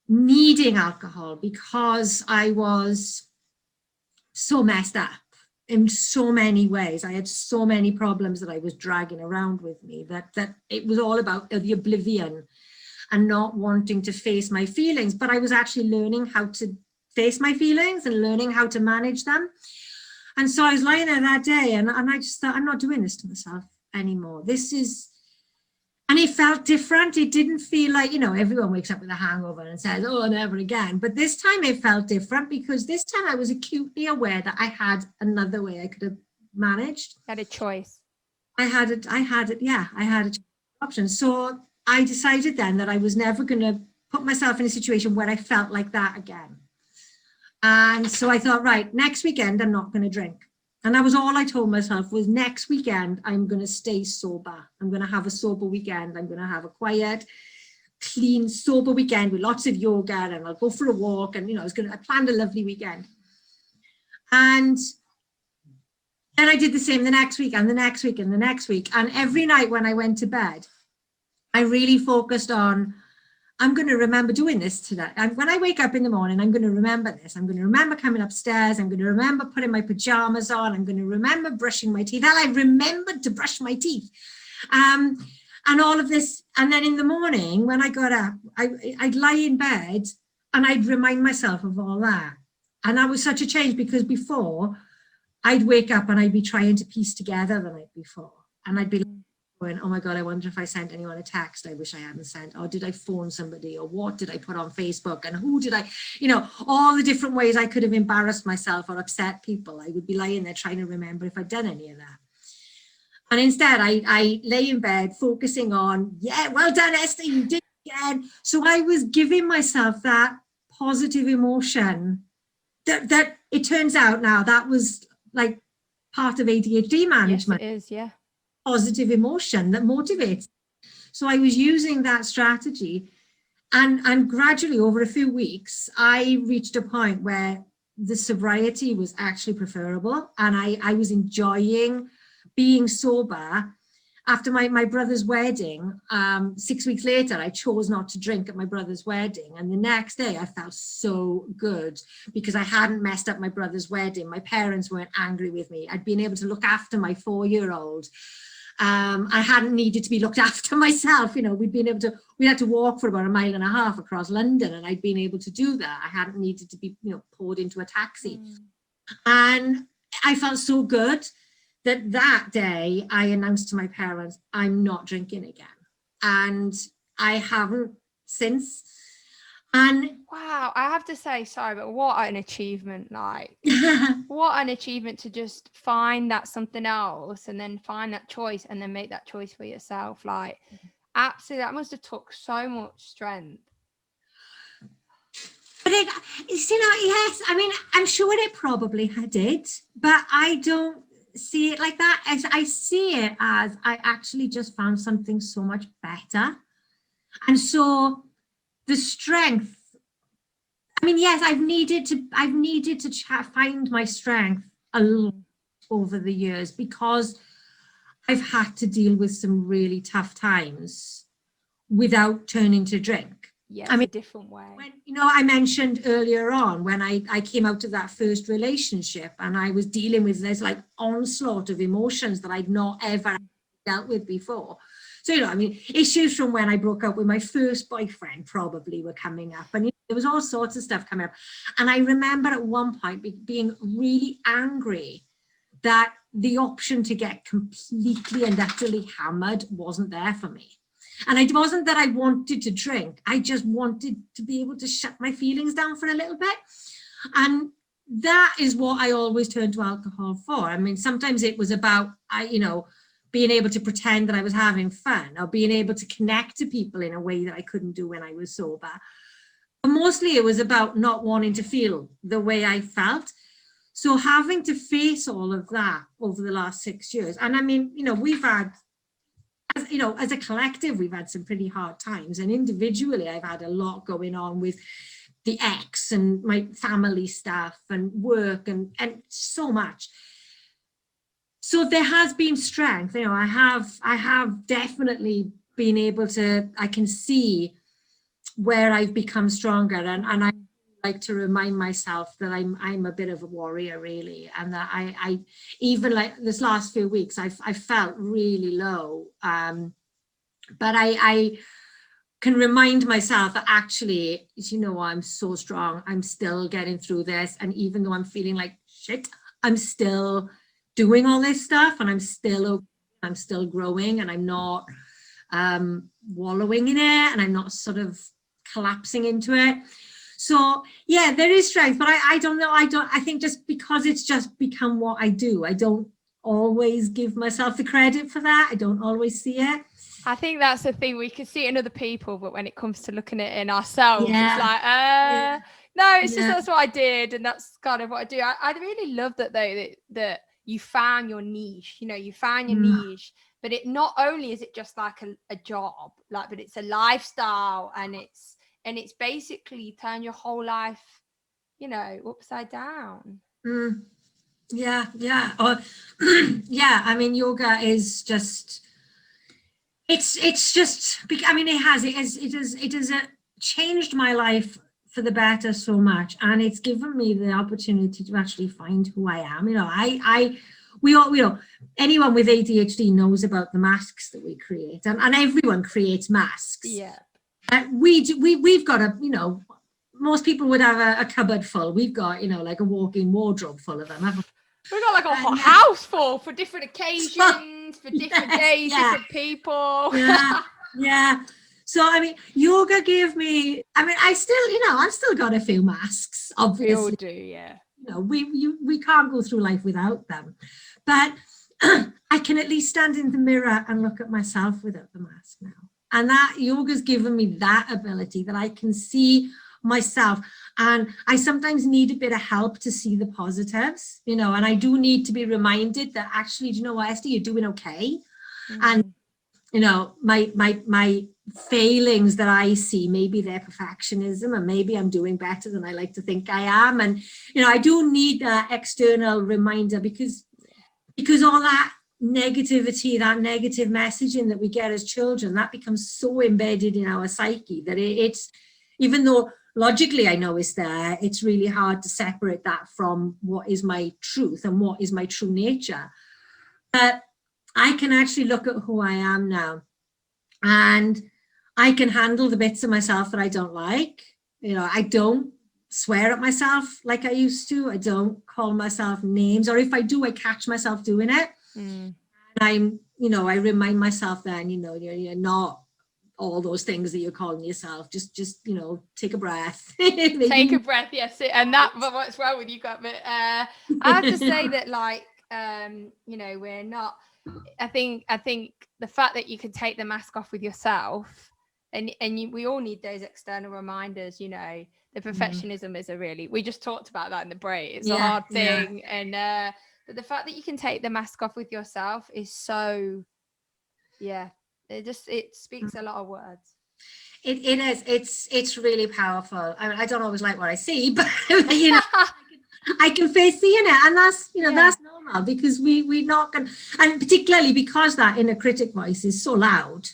needing alcohol because I was so messed up in so many ways. I had so many problems that I was dragging around with me that it was all about the oblivion and not wanting to face my feelings. But I was actually learning how to face my feelings and learning how to manage them. And so I was lying there that day and I just thought, I'm not doing this to myself anymore. And it felt different. It didn't feel like, everyone wakes up with a hangover and says, oh, never again. But this time it felt different because this time I was acutely aware that I had another way I could have managed. You had a choice. I had a option. So I decided then that I was never going to put myself in a situation where I felt like that again. And so I thought, right, next weekend, I'm not going to drink. And that was all I told myself was next weekend, I'm going to stay sober. I'm going to have a sober weekend. I'm going to have a quiet, clean, sober weekend with lots of yoga, and I'll go for a walk. And, I planned a lovely weekend. And then I did the same the next week and the next week and the next week. And every night when I went to bed, I really focused on, I'm going to remember doing this today. And when I wake up in the morning, I'm going to remember this. I'm going to remember coming upstairs. I'm going to remember putting my pajamas on. I'm going to remember brushing my teeth. And I remembered to brush my teeth. And all of this. And then in the morning, when I got up, I'd lie in bed and I'd remind myself of all that. And that was such a change because before I'd wake up and I'd be trying to piece together the night before. And I'd be going, oh my God, I wonder if I sent anyone a text I wish I hadn't sent, or did I phone somebody, or what did I put on Facebook, and who did I, all the different ways I could have embarrassed myself or upset people. I would be lying there trying to remember if I'd done any of that. And instead I lay in bed focusing on, yeah, well done, Esther, you did it again. So I was giving myself that positive emotion that it turns out now that was like part of ADHD management. Yes, it is, yeah. Positive emotion that motivates. So I was using that strategy, and gradually over a few weeks, I reached a point where the sobriety was actually preferable, and I was enjoying being sober. After my brother's wedding, 6 weeks later, I chose not to drink at my brother's wedding. And the next day I felt so good because I hadn't messed up my brother's wedding. My parents weren't angry with me. I'd been able to look after my 4-year-old. I hadn't needed to be looked after myself. We had to walk for about 1.5 miles across London, and I'd been able to do that. I hadn't needed to be, poured into a taxi. And I felt so good that day I announced to my parents, I'm not drinking again. And I haven't since. And wow, I have to say, sorry, but what an achievement, like what an achievement to just find that something else and then find that choice and then make that choice for yourself. Like, absolutely, that must have took so much strength. But yes, I'm sure it probably did, but I don't see it like that. I see it as I actually just found something so much better. And so the strength, yes, I've needed to find my strength a lot over the years because I've had to deal with some really tough times without turning to drink. Yeah, I mean, a different way. when, I mentioned earlier on when I came out of that first relationship and I was dealing with this like onslaught of emotions that I'd not ever dealt with before. So, issues from when I broke up with my first boyfriend probably were coming up, and there was all sorts of stuff coming up. And I remember at one point being really angry that the option to get completely and utterly hammered wasn't there for me. And it wasn't that I wanted to drink. I just wanted to be able to shut my feelings down for a little bit. And that is what I always turned to alcohol for. I mean, sometimes it was about, being able to pretend that I was having fun, or being able to connect to people in a way that I couldn't do when I was sober. But mostly it was about not wanting to feel the way I felt. So having to face all of that over the last 6 years, and I mean, we've had, as a collective, we've had some pretty hard times, and individually I've had a lot going on with the ex and my family stuff and work and so much. So there has been strength. I have definitely been able to, I can see where I've become stronger, and I like to remind myself that I'm a bit of a warrior, really, and that I even like this last few weeks I felt really low, but I can remind myself that actually, I'm so strong, I'm still getting through this, and even though I'm feeling like shit, I'm still doing all this stuff, and I'm still growing, and I'm not wallowing in it, and I'm not sort of collapsing into it. So yeah, there is strength, but I don't know. I think just because it's just become what I do, I don't always give myself the credit for that. I don't always see it. I think that's the thing. We can see it in other people, but when it comes to looking at it in ourselves, it's like, no, it's just that's what I did, and that's kind of what I do. I really love that though, that you found your niche. You found your niche, but it not only is it just like a job, but it's a lifestyle, and it's basically turn your whole life, upside down. Yeah. Yeah. I mean, yoga is just. It's just. I mean, it has changed my life for the better so much, and it's given me the opportunity to actually find who I am. We all, anyone with ADHD knows about the masks that we create, and everyone creates masks. Yeah. We've got most people would have a cupboard full. We've got, like a walk-in wardrobe full of them. We've got like a whole house full for different occasions, for different days, different people. Yeah. So, I mean, yoga gave me, I've still got a few masks, obviously. We all do, yeah. We can't go through life without them. But I can at least stand in the mirror and look at myself without the mask now. And that yoga's given me that ability that I can see myself. And I sometimes need a bit of help to see the positives, and I do need to be reminded that actually, do you know what, Esther, you're doing okay. And, my failings that I see, maybe they're perfectionism, and maybe I'm doing better than I like to think I am. And, I do need that external reminder because all that negativity, that negative messaging that we get as children, that becomes so embedded in our psyche that it's, even though logically I know it's there, it's really hard to separate that from what is my truth and what is my true nature. But I can actually look at who I am now, and I can handle the bits of myself that I don't like. I don't swear at myself like I used to. I don't call myself names, or if I do, I catch myself doing it. And I'm, I remind myself then, you're not all those things that you're calling yourself. Just take a breath. Take a breath, yes. And that, but what's wrong with you, got me. I have to say that, we're not. I think the fact that you can take the mask off with yourself, and we all need those external reminders. The perfectionism is we just talked about that in the break. It's a hard thing, and but the fact that you can take the mask off with yourself is so, it speaks a lot of words. It is. It's really powerful. I mean, I don't always like what I see, but I can face seeing it, and that's that's normal. normal, because we're not going, and particularly because that inner critic voice is so loud.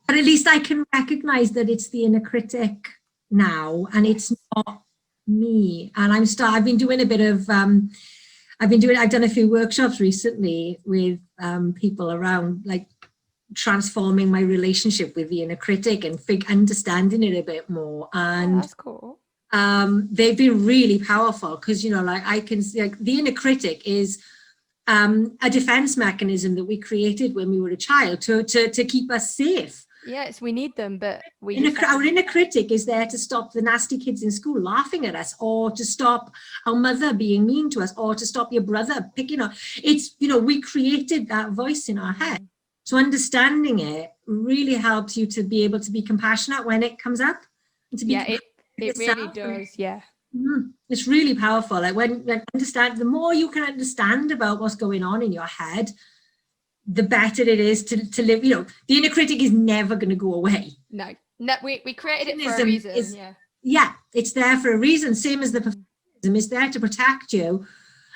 But at least I can recognize that it's the inner critic now, and it's not me. And I've been doing a bit of I've done a few workshops recently with people around like transforming my relationship with the inner critic and understanding it a bit more. And that's cool. They've been really powerful, because, you know, like I can see, like, the inner critic is a defense mechanism that we created when we were a child to keep us safe. Yes, we need them, but our inner critic is there to stop the nasty kids in school laughing at us, or to stop our mother being mean to us, or to stop your brother picking on. It's, you know, we created that voice in our head. So understanding it really helps you to be able to be compassionate when it comes up. And to be it really does, yeah. It's really powerful. Like when the more you can understand about what's going on in your head, the better it is to live. You know, the inner critic is never going to go away. No, we created it for a reason. Yeah, it's there for a reason. Same as the perfectionism is there to protect you.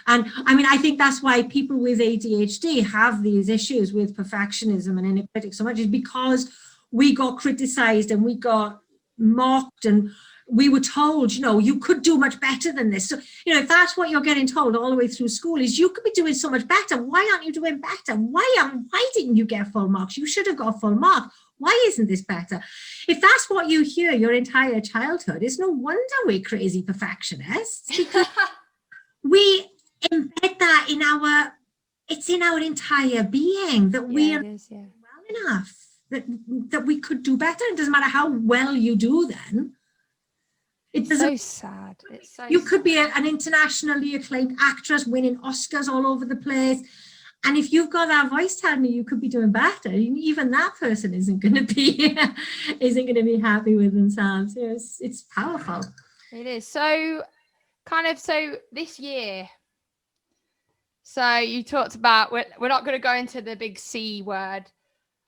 And I mean, I think that's why people with ADHD have these issues with perfectionism and inner critic so much, is because we got criticized and we got mocked, and we were told, you know, you could do much better than this. So, you know, if that's what you're getting told all the way through school, is you could be doing so much better. Why aren't you doing better? Why didn't you get full marks? You should have got full marks. Why isn't this better? If that's what you hear your entire childhood, it's no wonder we're crazy perfectionists, because we embed that in our entire being, that we are well enough, that we could do better. It doesn't matter how well you do then. It's so sad. It's so you could be an internationally acclaimed actress, winning Oscars all over the place, and if you've got that voice telling you could be doing better, even that person isn't going to be happy with themselves. It's powerful. It is. So this year, so you talked about, we're not going to go into the big C word.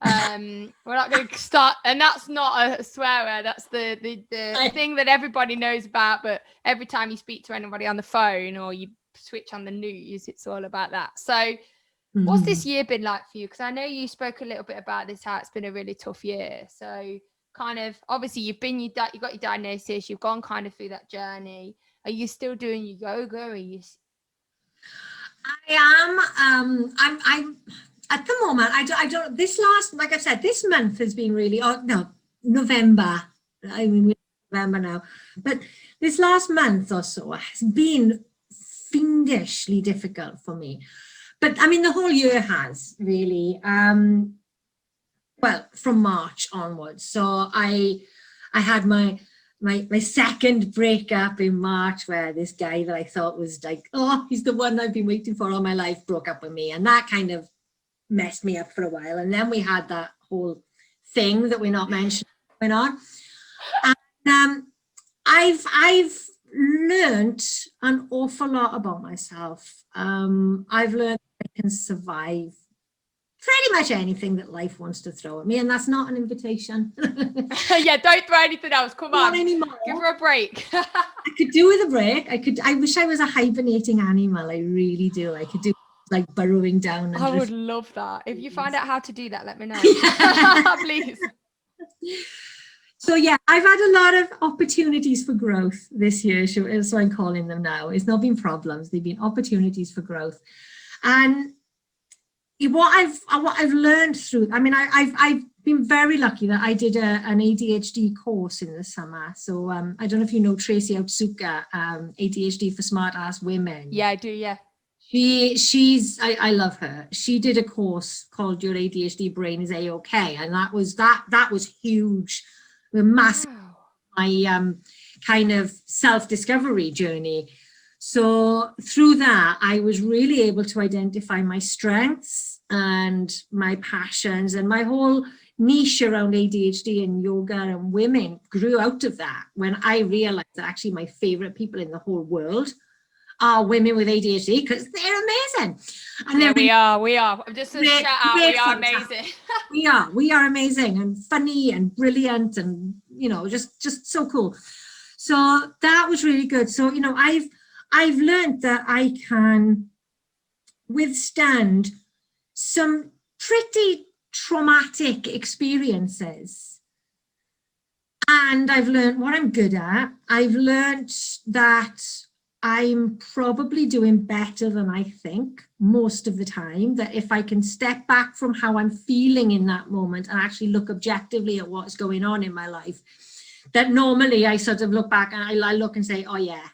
We're not going to start, and that's not a swear word. That's the thing that everybody knows about, but every time you speak to anybody on the phone or you switch on the news, it's all about that. So what's this year been like for you? Because I know you spoke a little bit about this, how it's been a really tough year. So kind of, obviously you got your diagnosis, you've gone kind of through that journey. Are you still doing your yoga? I'm at the moment, I don't, like I said, this month has been really, November. I mean, we're November now. But this last month or so has been fiendishly difficult for me. But I mean, the whole year has really, well, from March onwards. So I had my second breakup in March, where this guy that I thought was like, oh, he's the one I've been waiting for all my life, broke up with me. And that kind of messed me up for a while. And then we had that whole thing that we're not mentioning going on. And I've learned an awful lot about myself. I've learned I can survive pretty much anything that life wants to throw at me, and that's not an invitation. Yeah, don't throw anything else. Come on, not anymore. Give her a break. I could do with a break. I wish I was a hibernating animal. I really do. I could do like burrowing down. I would love that. If you find out how to do that, let me know. Please. So yeah, I've had a lot of opportunities for growth this year. So I'm calling them now. It's not been problems. They've been opportunities for growth. And what I've learned through, I mean, I've been very lucky that I did an ADHD course in the summer. So I don't know if you know Tracy Otsuka, ADHD for Smart Ass Women. Yeah, I do. Yeah. I love her. She did a course called Your ADHD Brain is A-OK, and that was huge, massive. Wow. My kind of self-discovery journey. So through that, I was really able to identify my strengths and my passions, and my whole niche around ADHD and yoga and women grew out of that, when I realized that actually my favorite people in the whole world are women with ADHD, because they're amazing. And yeah, we are. Just a shout out, we are amazing. we are amazing and funny and brilliant, and just so cool. So that was really good. So I've learned that I can withstand some pretty traumatic experiences. And I've learned what I'm good at. I've learned that I'm probably doing better than I think most of the time, that if I can step back from how I'm feeling in that moment and actually look objectively at what's going on in my life, that normally I sort of look back and I look and say, oh yeah,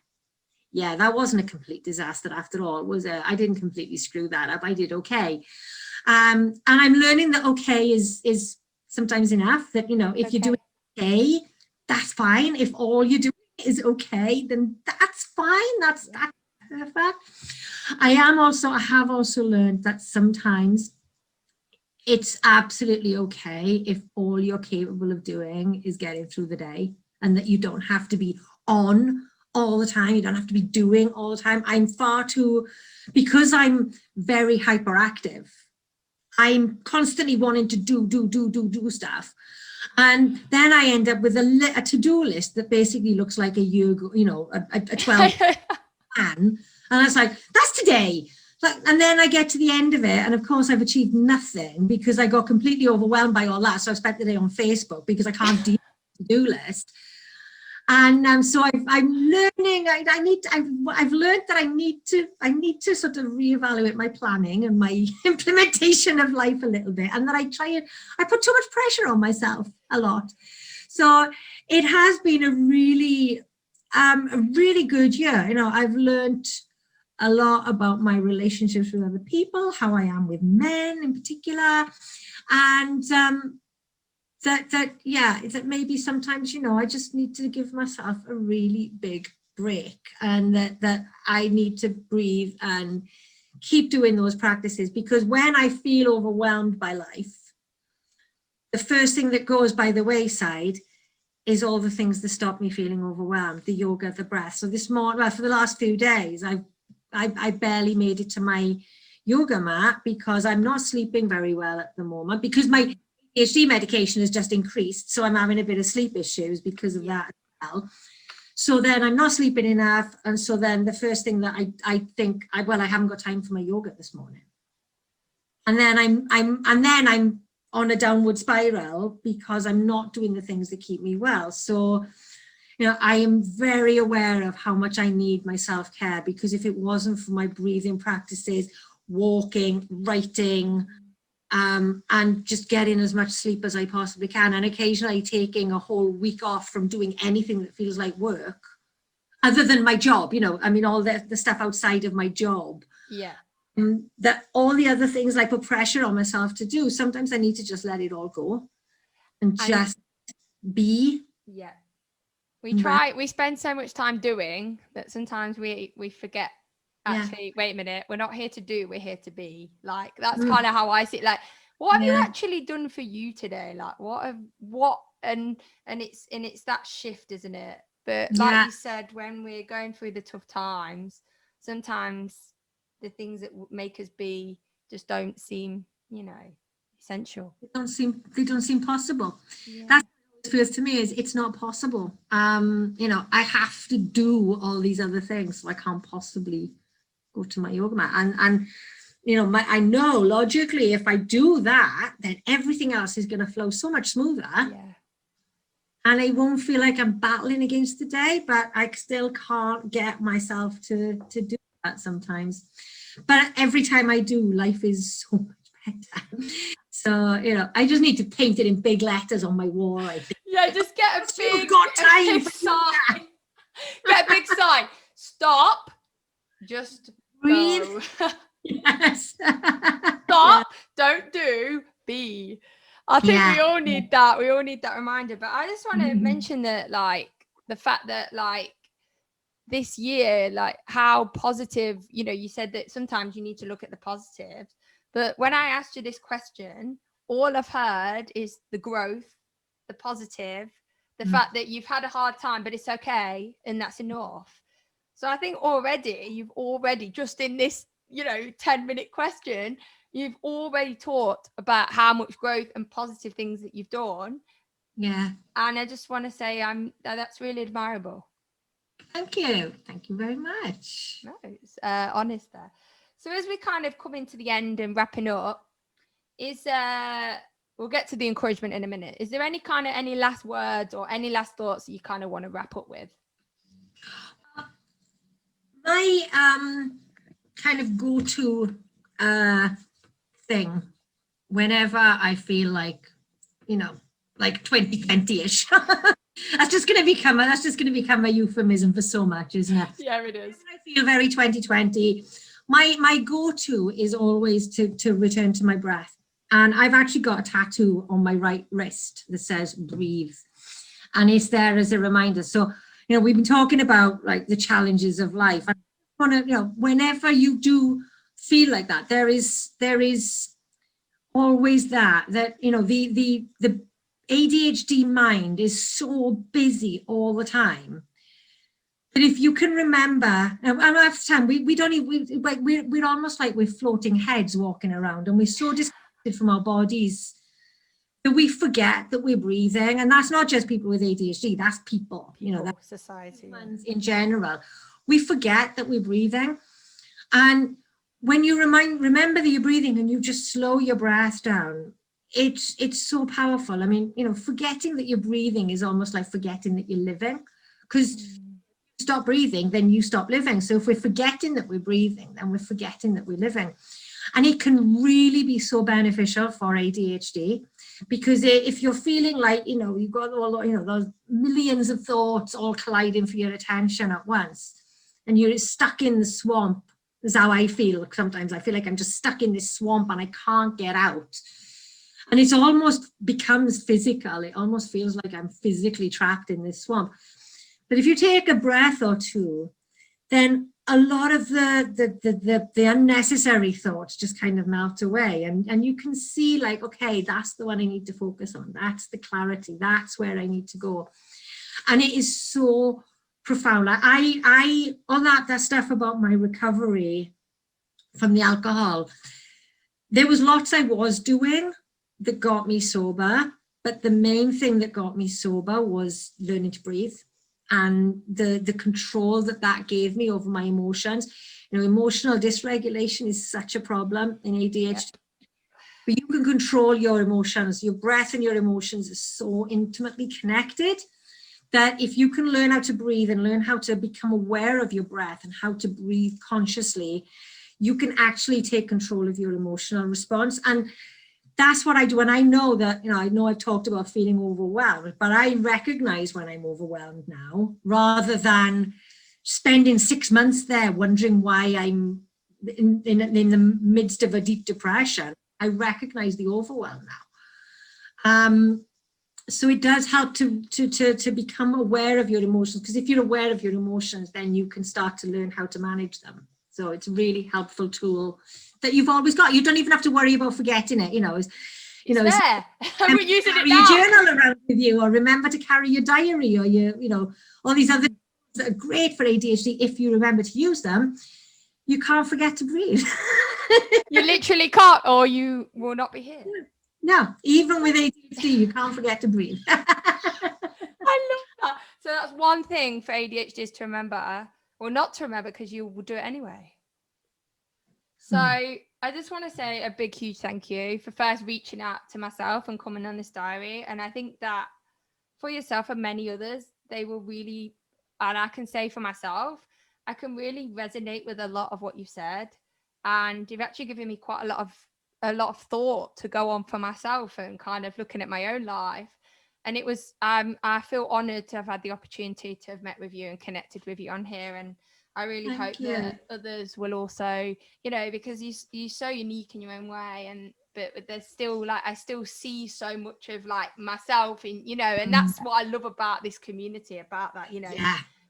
that wasn't a complete disaster after all. It was I didn't completely screw that up. I did okay. And I'm learning that okay is sometimes enough, that, you know, if you're doing okay, that's fine. If all you're doing is okay, then that's fine. That's perfect. I have also learned that sometimes it's absolutely okay if all you're capable of doing is getting through the day, and that you don't have to be on all the time. You don't have to be doing all the time. Because I'm very hyperactive, I'm constantly wanting to do stuff. And then I end up with a to-do list that basically looks like a year, you know, a 12 plan. And I was like, that's today. And then I get to the end of it, and of course I've achieved nothing because I got completely overwhelmed by all that. So I spent the day on Facebook because I can't do the to-do list. And so I'm learning. I've learned that I need to sort of reevaluate my planning and my implementation of life a little bit, and that I put too much pressure on myself a lot. So it has been a really good year. You know, I've learned a lot about my relationships with other people, how I am with men in particular, and that maybe sometimes, you know, I just need to give myself a really big break, and that I need to breathe and keep doing those practices, because when I feel overwhelmed by life, the first thing that goes by the wayside is all the things that stop me feeling overwhelmed, the yoga, the breath. So this morning, well, for the last few days, I barely made it to my yoga mat because I'm not sleeping very well at the moment, because my ADHD medication has just increased, so I'm having a bit of sleep issues because of that as well. So then I'm not sleeping enough, and so then the first thing that I think, I haven't got time for my yoga this morning, and then I'm on a downward spiral because I'm not doing the things that keep me well. So, you know, I am very aware of how much I need my self-care, because if it wasn't for my breathing practices, walking, writing, and just getting as much sleep as I possibly can, and occasionally taking a whole week off from doing anything that feels like work, other than my job, you know, I mean, all the stuff outside of my job. Yeah. That all the other things I put pressure on myself to do, sometimes I need to just let it all go and just be. Yeah. We spend so much time doing that sometimes we forget, actually, wait a minute, we're not here to do, we're here to be. Like, that's kind of how I see it. Like, what have you actually done for you today? Like, and it's that shift, isn't it? But like you said, when we're going through the tough times, sometimes the things that make us be just don't seem, you know, essential. They don't seem possible. That's what it feels to me, is it's not possible. You know, I have to do all these other things, so I can't possibly go to my yoga mat. And you know, I know logically, if I do that, then everything else is going to flow so much smoother. Yeah. And I won't feel like I'm battling against the day, but I still can't get myself to do that sometimes. But every time I do, life is so much better. So, you know, I just need to paint it in big letters on my wall, I think. Yeah, just get a big, sign. Get a big sign. Stop. Just breathe. Go. Yes. Stop. Don't do. Be. I think we all need that. We all need that reminder. But I just want to mention that, like, the fact that, like, this year, like, how positive, you know, you said that sometimes you need to look at the positives. But when I asked you this question, all I've heard is the growth, the positive, the fact that you've had a hard time, but it's okay. And that's enough. So I think you've already, just in this, you know, 10-minute question, you've already talked about how much growth and positive things that you've done. Yeah. And I just want to say that's really admirable. Thank you. Thank you very much. No, it's honest there. So as we kind of come into the end and wrapping up, we'll get to the encouragement in a minute. Is there any last words or any last thoughts that you kind of want to wrap up with? My kind of go-to thing whenever I feel like, like 2020-ish. That's just going to become a euphemism for so much, isn't it? Yeah, it is. I feel very 2020. My go-to is always to return to my breath. And I've actually got a tattoo on my right wrist that says breathe. And it's there as a reminder. So, we've been talking about like the challenges of life. I want to, whenever you do feel like that, there is always that, the ADHD mind is so busy all the time. But if you can remember, and half the time we're almost like we're floating heads walking around, and we're so disconnected from our bodies that we forget that we're breathing. And that's not just people with ADHD, that's people, that's society in general. We forget that we're breathing. And when you remember that you're breathing and you just slow your breath down, it's so powerful. I mean, forgetting that you're breathing is almost like forgetting that you're living, because stop breathing, then you stop living. So if we're forgetting that we're breathing, then we're forgetting that we're living. And it can really be so beneficial for ADHD, because if you're feeling like, you've got all, those millions of thoughts all colliding for your attention at once, and you're stuck in the swamp, is how I feel sometimes. I feel like I'm just stuck in this swamp and I can't get out. And it almost becomes physical. It almost feels like I'm physically trapped in this swamp. But if you take a breath or two, then a lot of the unnecessary thoughts just kind of melt away. And you can see like, okay, that's the one I need to focus on. That's the clarity. That's where I need to go. And it is so profound. I all that stuff about my recovery from the alcohol, there was lots I was doing that got me sober, but the main thing that got me sober was learning to breathe, and the control that gave me over my emotions. Emotional dysregulation is such a problem in ADHD. But you can control your emotions. Your breath and your emotions are so intimately connected that if you can learn how to breathe and learn how to become aware of your breath and how to breathe consciously, you can actually take control of your emotional response. And that's what I do. And I know that, I know I've talked about feeling overwhelmed, but I recognize when I'm overwhelmed now, rather than spending 6 months there wondering why I'm in the midst of a deep depression. I recognize the overwhelm now. So it does help to become aware of your emotions, because if you're aware of your emotions, then you can start to learn how to manage them. So it's a really helpful tool that you've always got. You don't even have to worry about forgetting it. It's there. We're using it now. Your journal around with you, or remember to carry your diary, or all these other things that are great for ADHD. If you remember to use them, you can't forget to breathe. You literally can't, or you will not be here. No, even with ADHD, you can't forget to breathe. I love that. So that's one thing for ADHDs to remember, or not to remember, because you will do it anyway. So I just want to say a big, huge thank you for first reaching out to myself and coming on this diary. And I think that for yourself and many others, they will really, and I can say for myself, I can really resonate with a lot of what you said. And you've actually given me quite a lot of thought to go on for myself and kind of looking at my own life. And it was, I feel honored to have had the opportunity to have met with you and connected with you on here. And I really hope that others will also, because you're so unique in your own way. But there's still I still see so much of myself in, and that's what I love about this community, about that,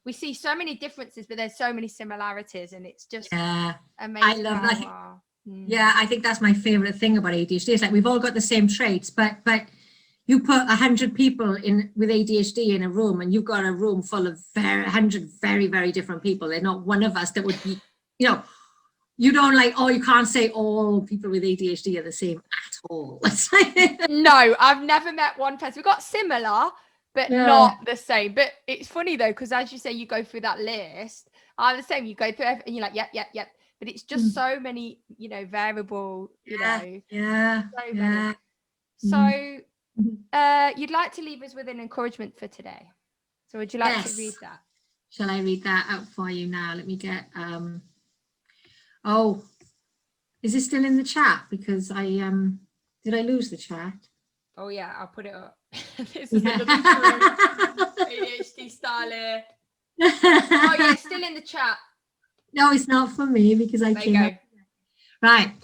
we see so many differences, but there's so many similarities, and it's just amazing. I love that. Yeah, I think that's my favorite thing about ADHD. It's like we've all got the same traits, but you put 100 people with ADHD in a room, and you've got a room full of 100 very, very different people. There's not one of us that would be, you don't you can't say all people with ADHD are the same at all. No, I've never met one person. We've got similar, but not the same. But it's funny though, because as you say, you go through that list. I'm the same. You go through everything, and you're like, yep. but it's just so many, you know, variable, you know, so many. So you'd like to leave us with an encouragement for today. So would you like to read that? Shall I read that out for you now? Let me get, oh, is it still in the chat? Because did I lose the chat? Oh yeah, I'll put it up. This is another ADHD style. Oh yeah, it's still in the chat. No, it's not for me because I came up. Right.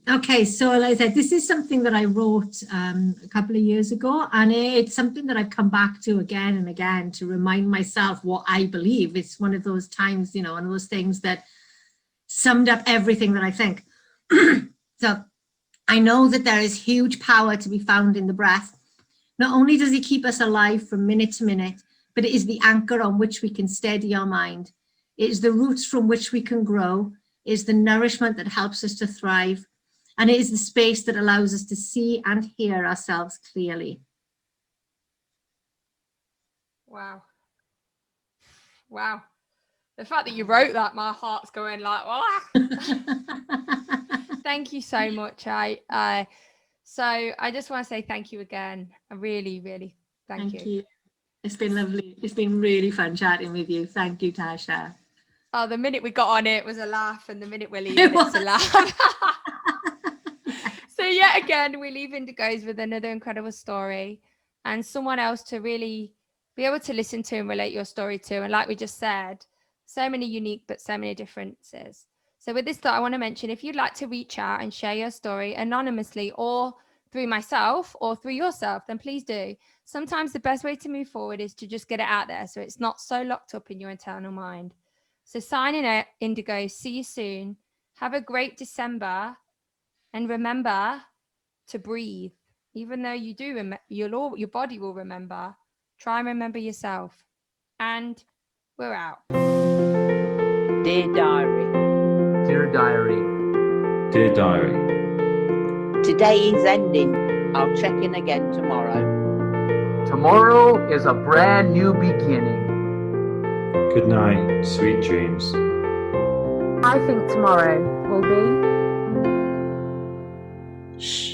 Okay, so like I said, this is something that I wrote a couple of years ago, and it's something that I've come back to again and again to remind myself what I believe. It's one of those times, you know, one of those things that summed up everything that I think. So I know that there is huge power to be found in the breath. Not only does it keep us alive from minute to minute, but it is the anchor on which we can steady our mind. It is the roots from which we can grow. It is the nourishment that helps us to thrive. And it is the space that allows us to see and hear ourselves clearly. Wow. Wow. The fact that you wrote that, my heart's going like, Thank you so much. So I just want to say thank you again. I really, really thank you. It's been lovely. It's been really fun chatting with you. Thank you, Tasha. Oh, the minute we got on it was a laugh, and the minute we're leaving, it's a laugh. So yet again, we leave Indigos with another incredible story and someone else to really be able to listen to and relate your story to. And like we just said, so many unique, but so many differences. So with this thought, I want to mention, if you'd like to reach out and share your story anonymously or through myself or through yourself, then please do. Sometimes the best way to move forward is to just get it out there so it's not so locked up in your internal mind. So signing out, Indigo. See you soon. Have a great December. And remember to breathe. Even though you do, your body will remember. Try and remember yourself. And we're out. Dear diary. Dear diary. Dear diary. Today is ending. I'll check in again tomorrow. Tomorrow is a brand new beginning. Good night, sweet dreams. I think tomorrow will be... Shh.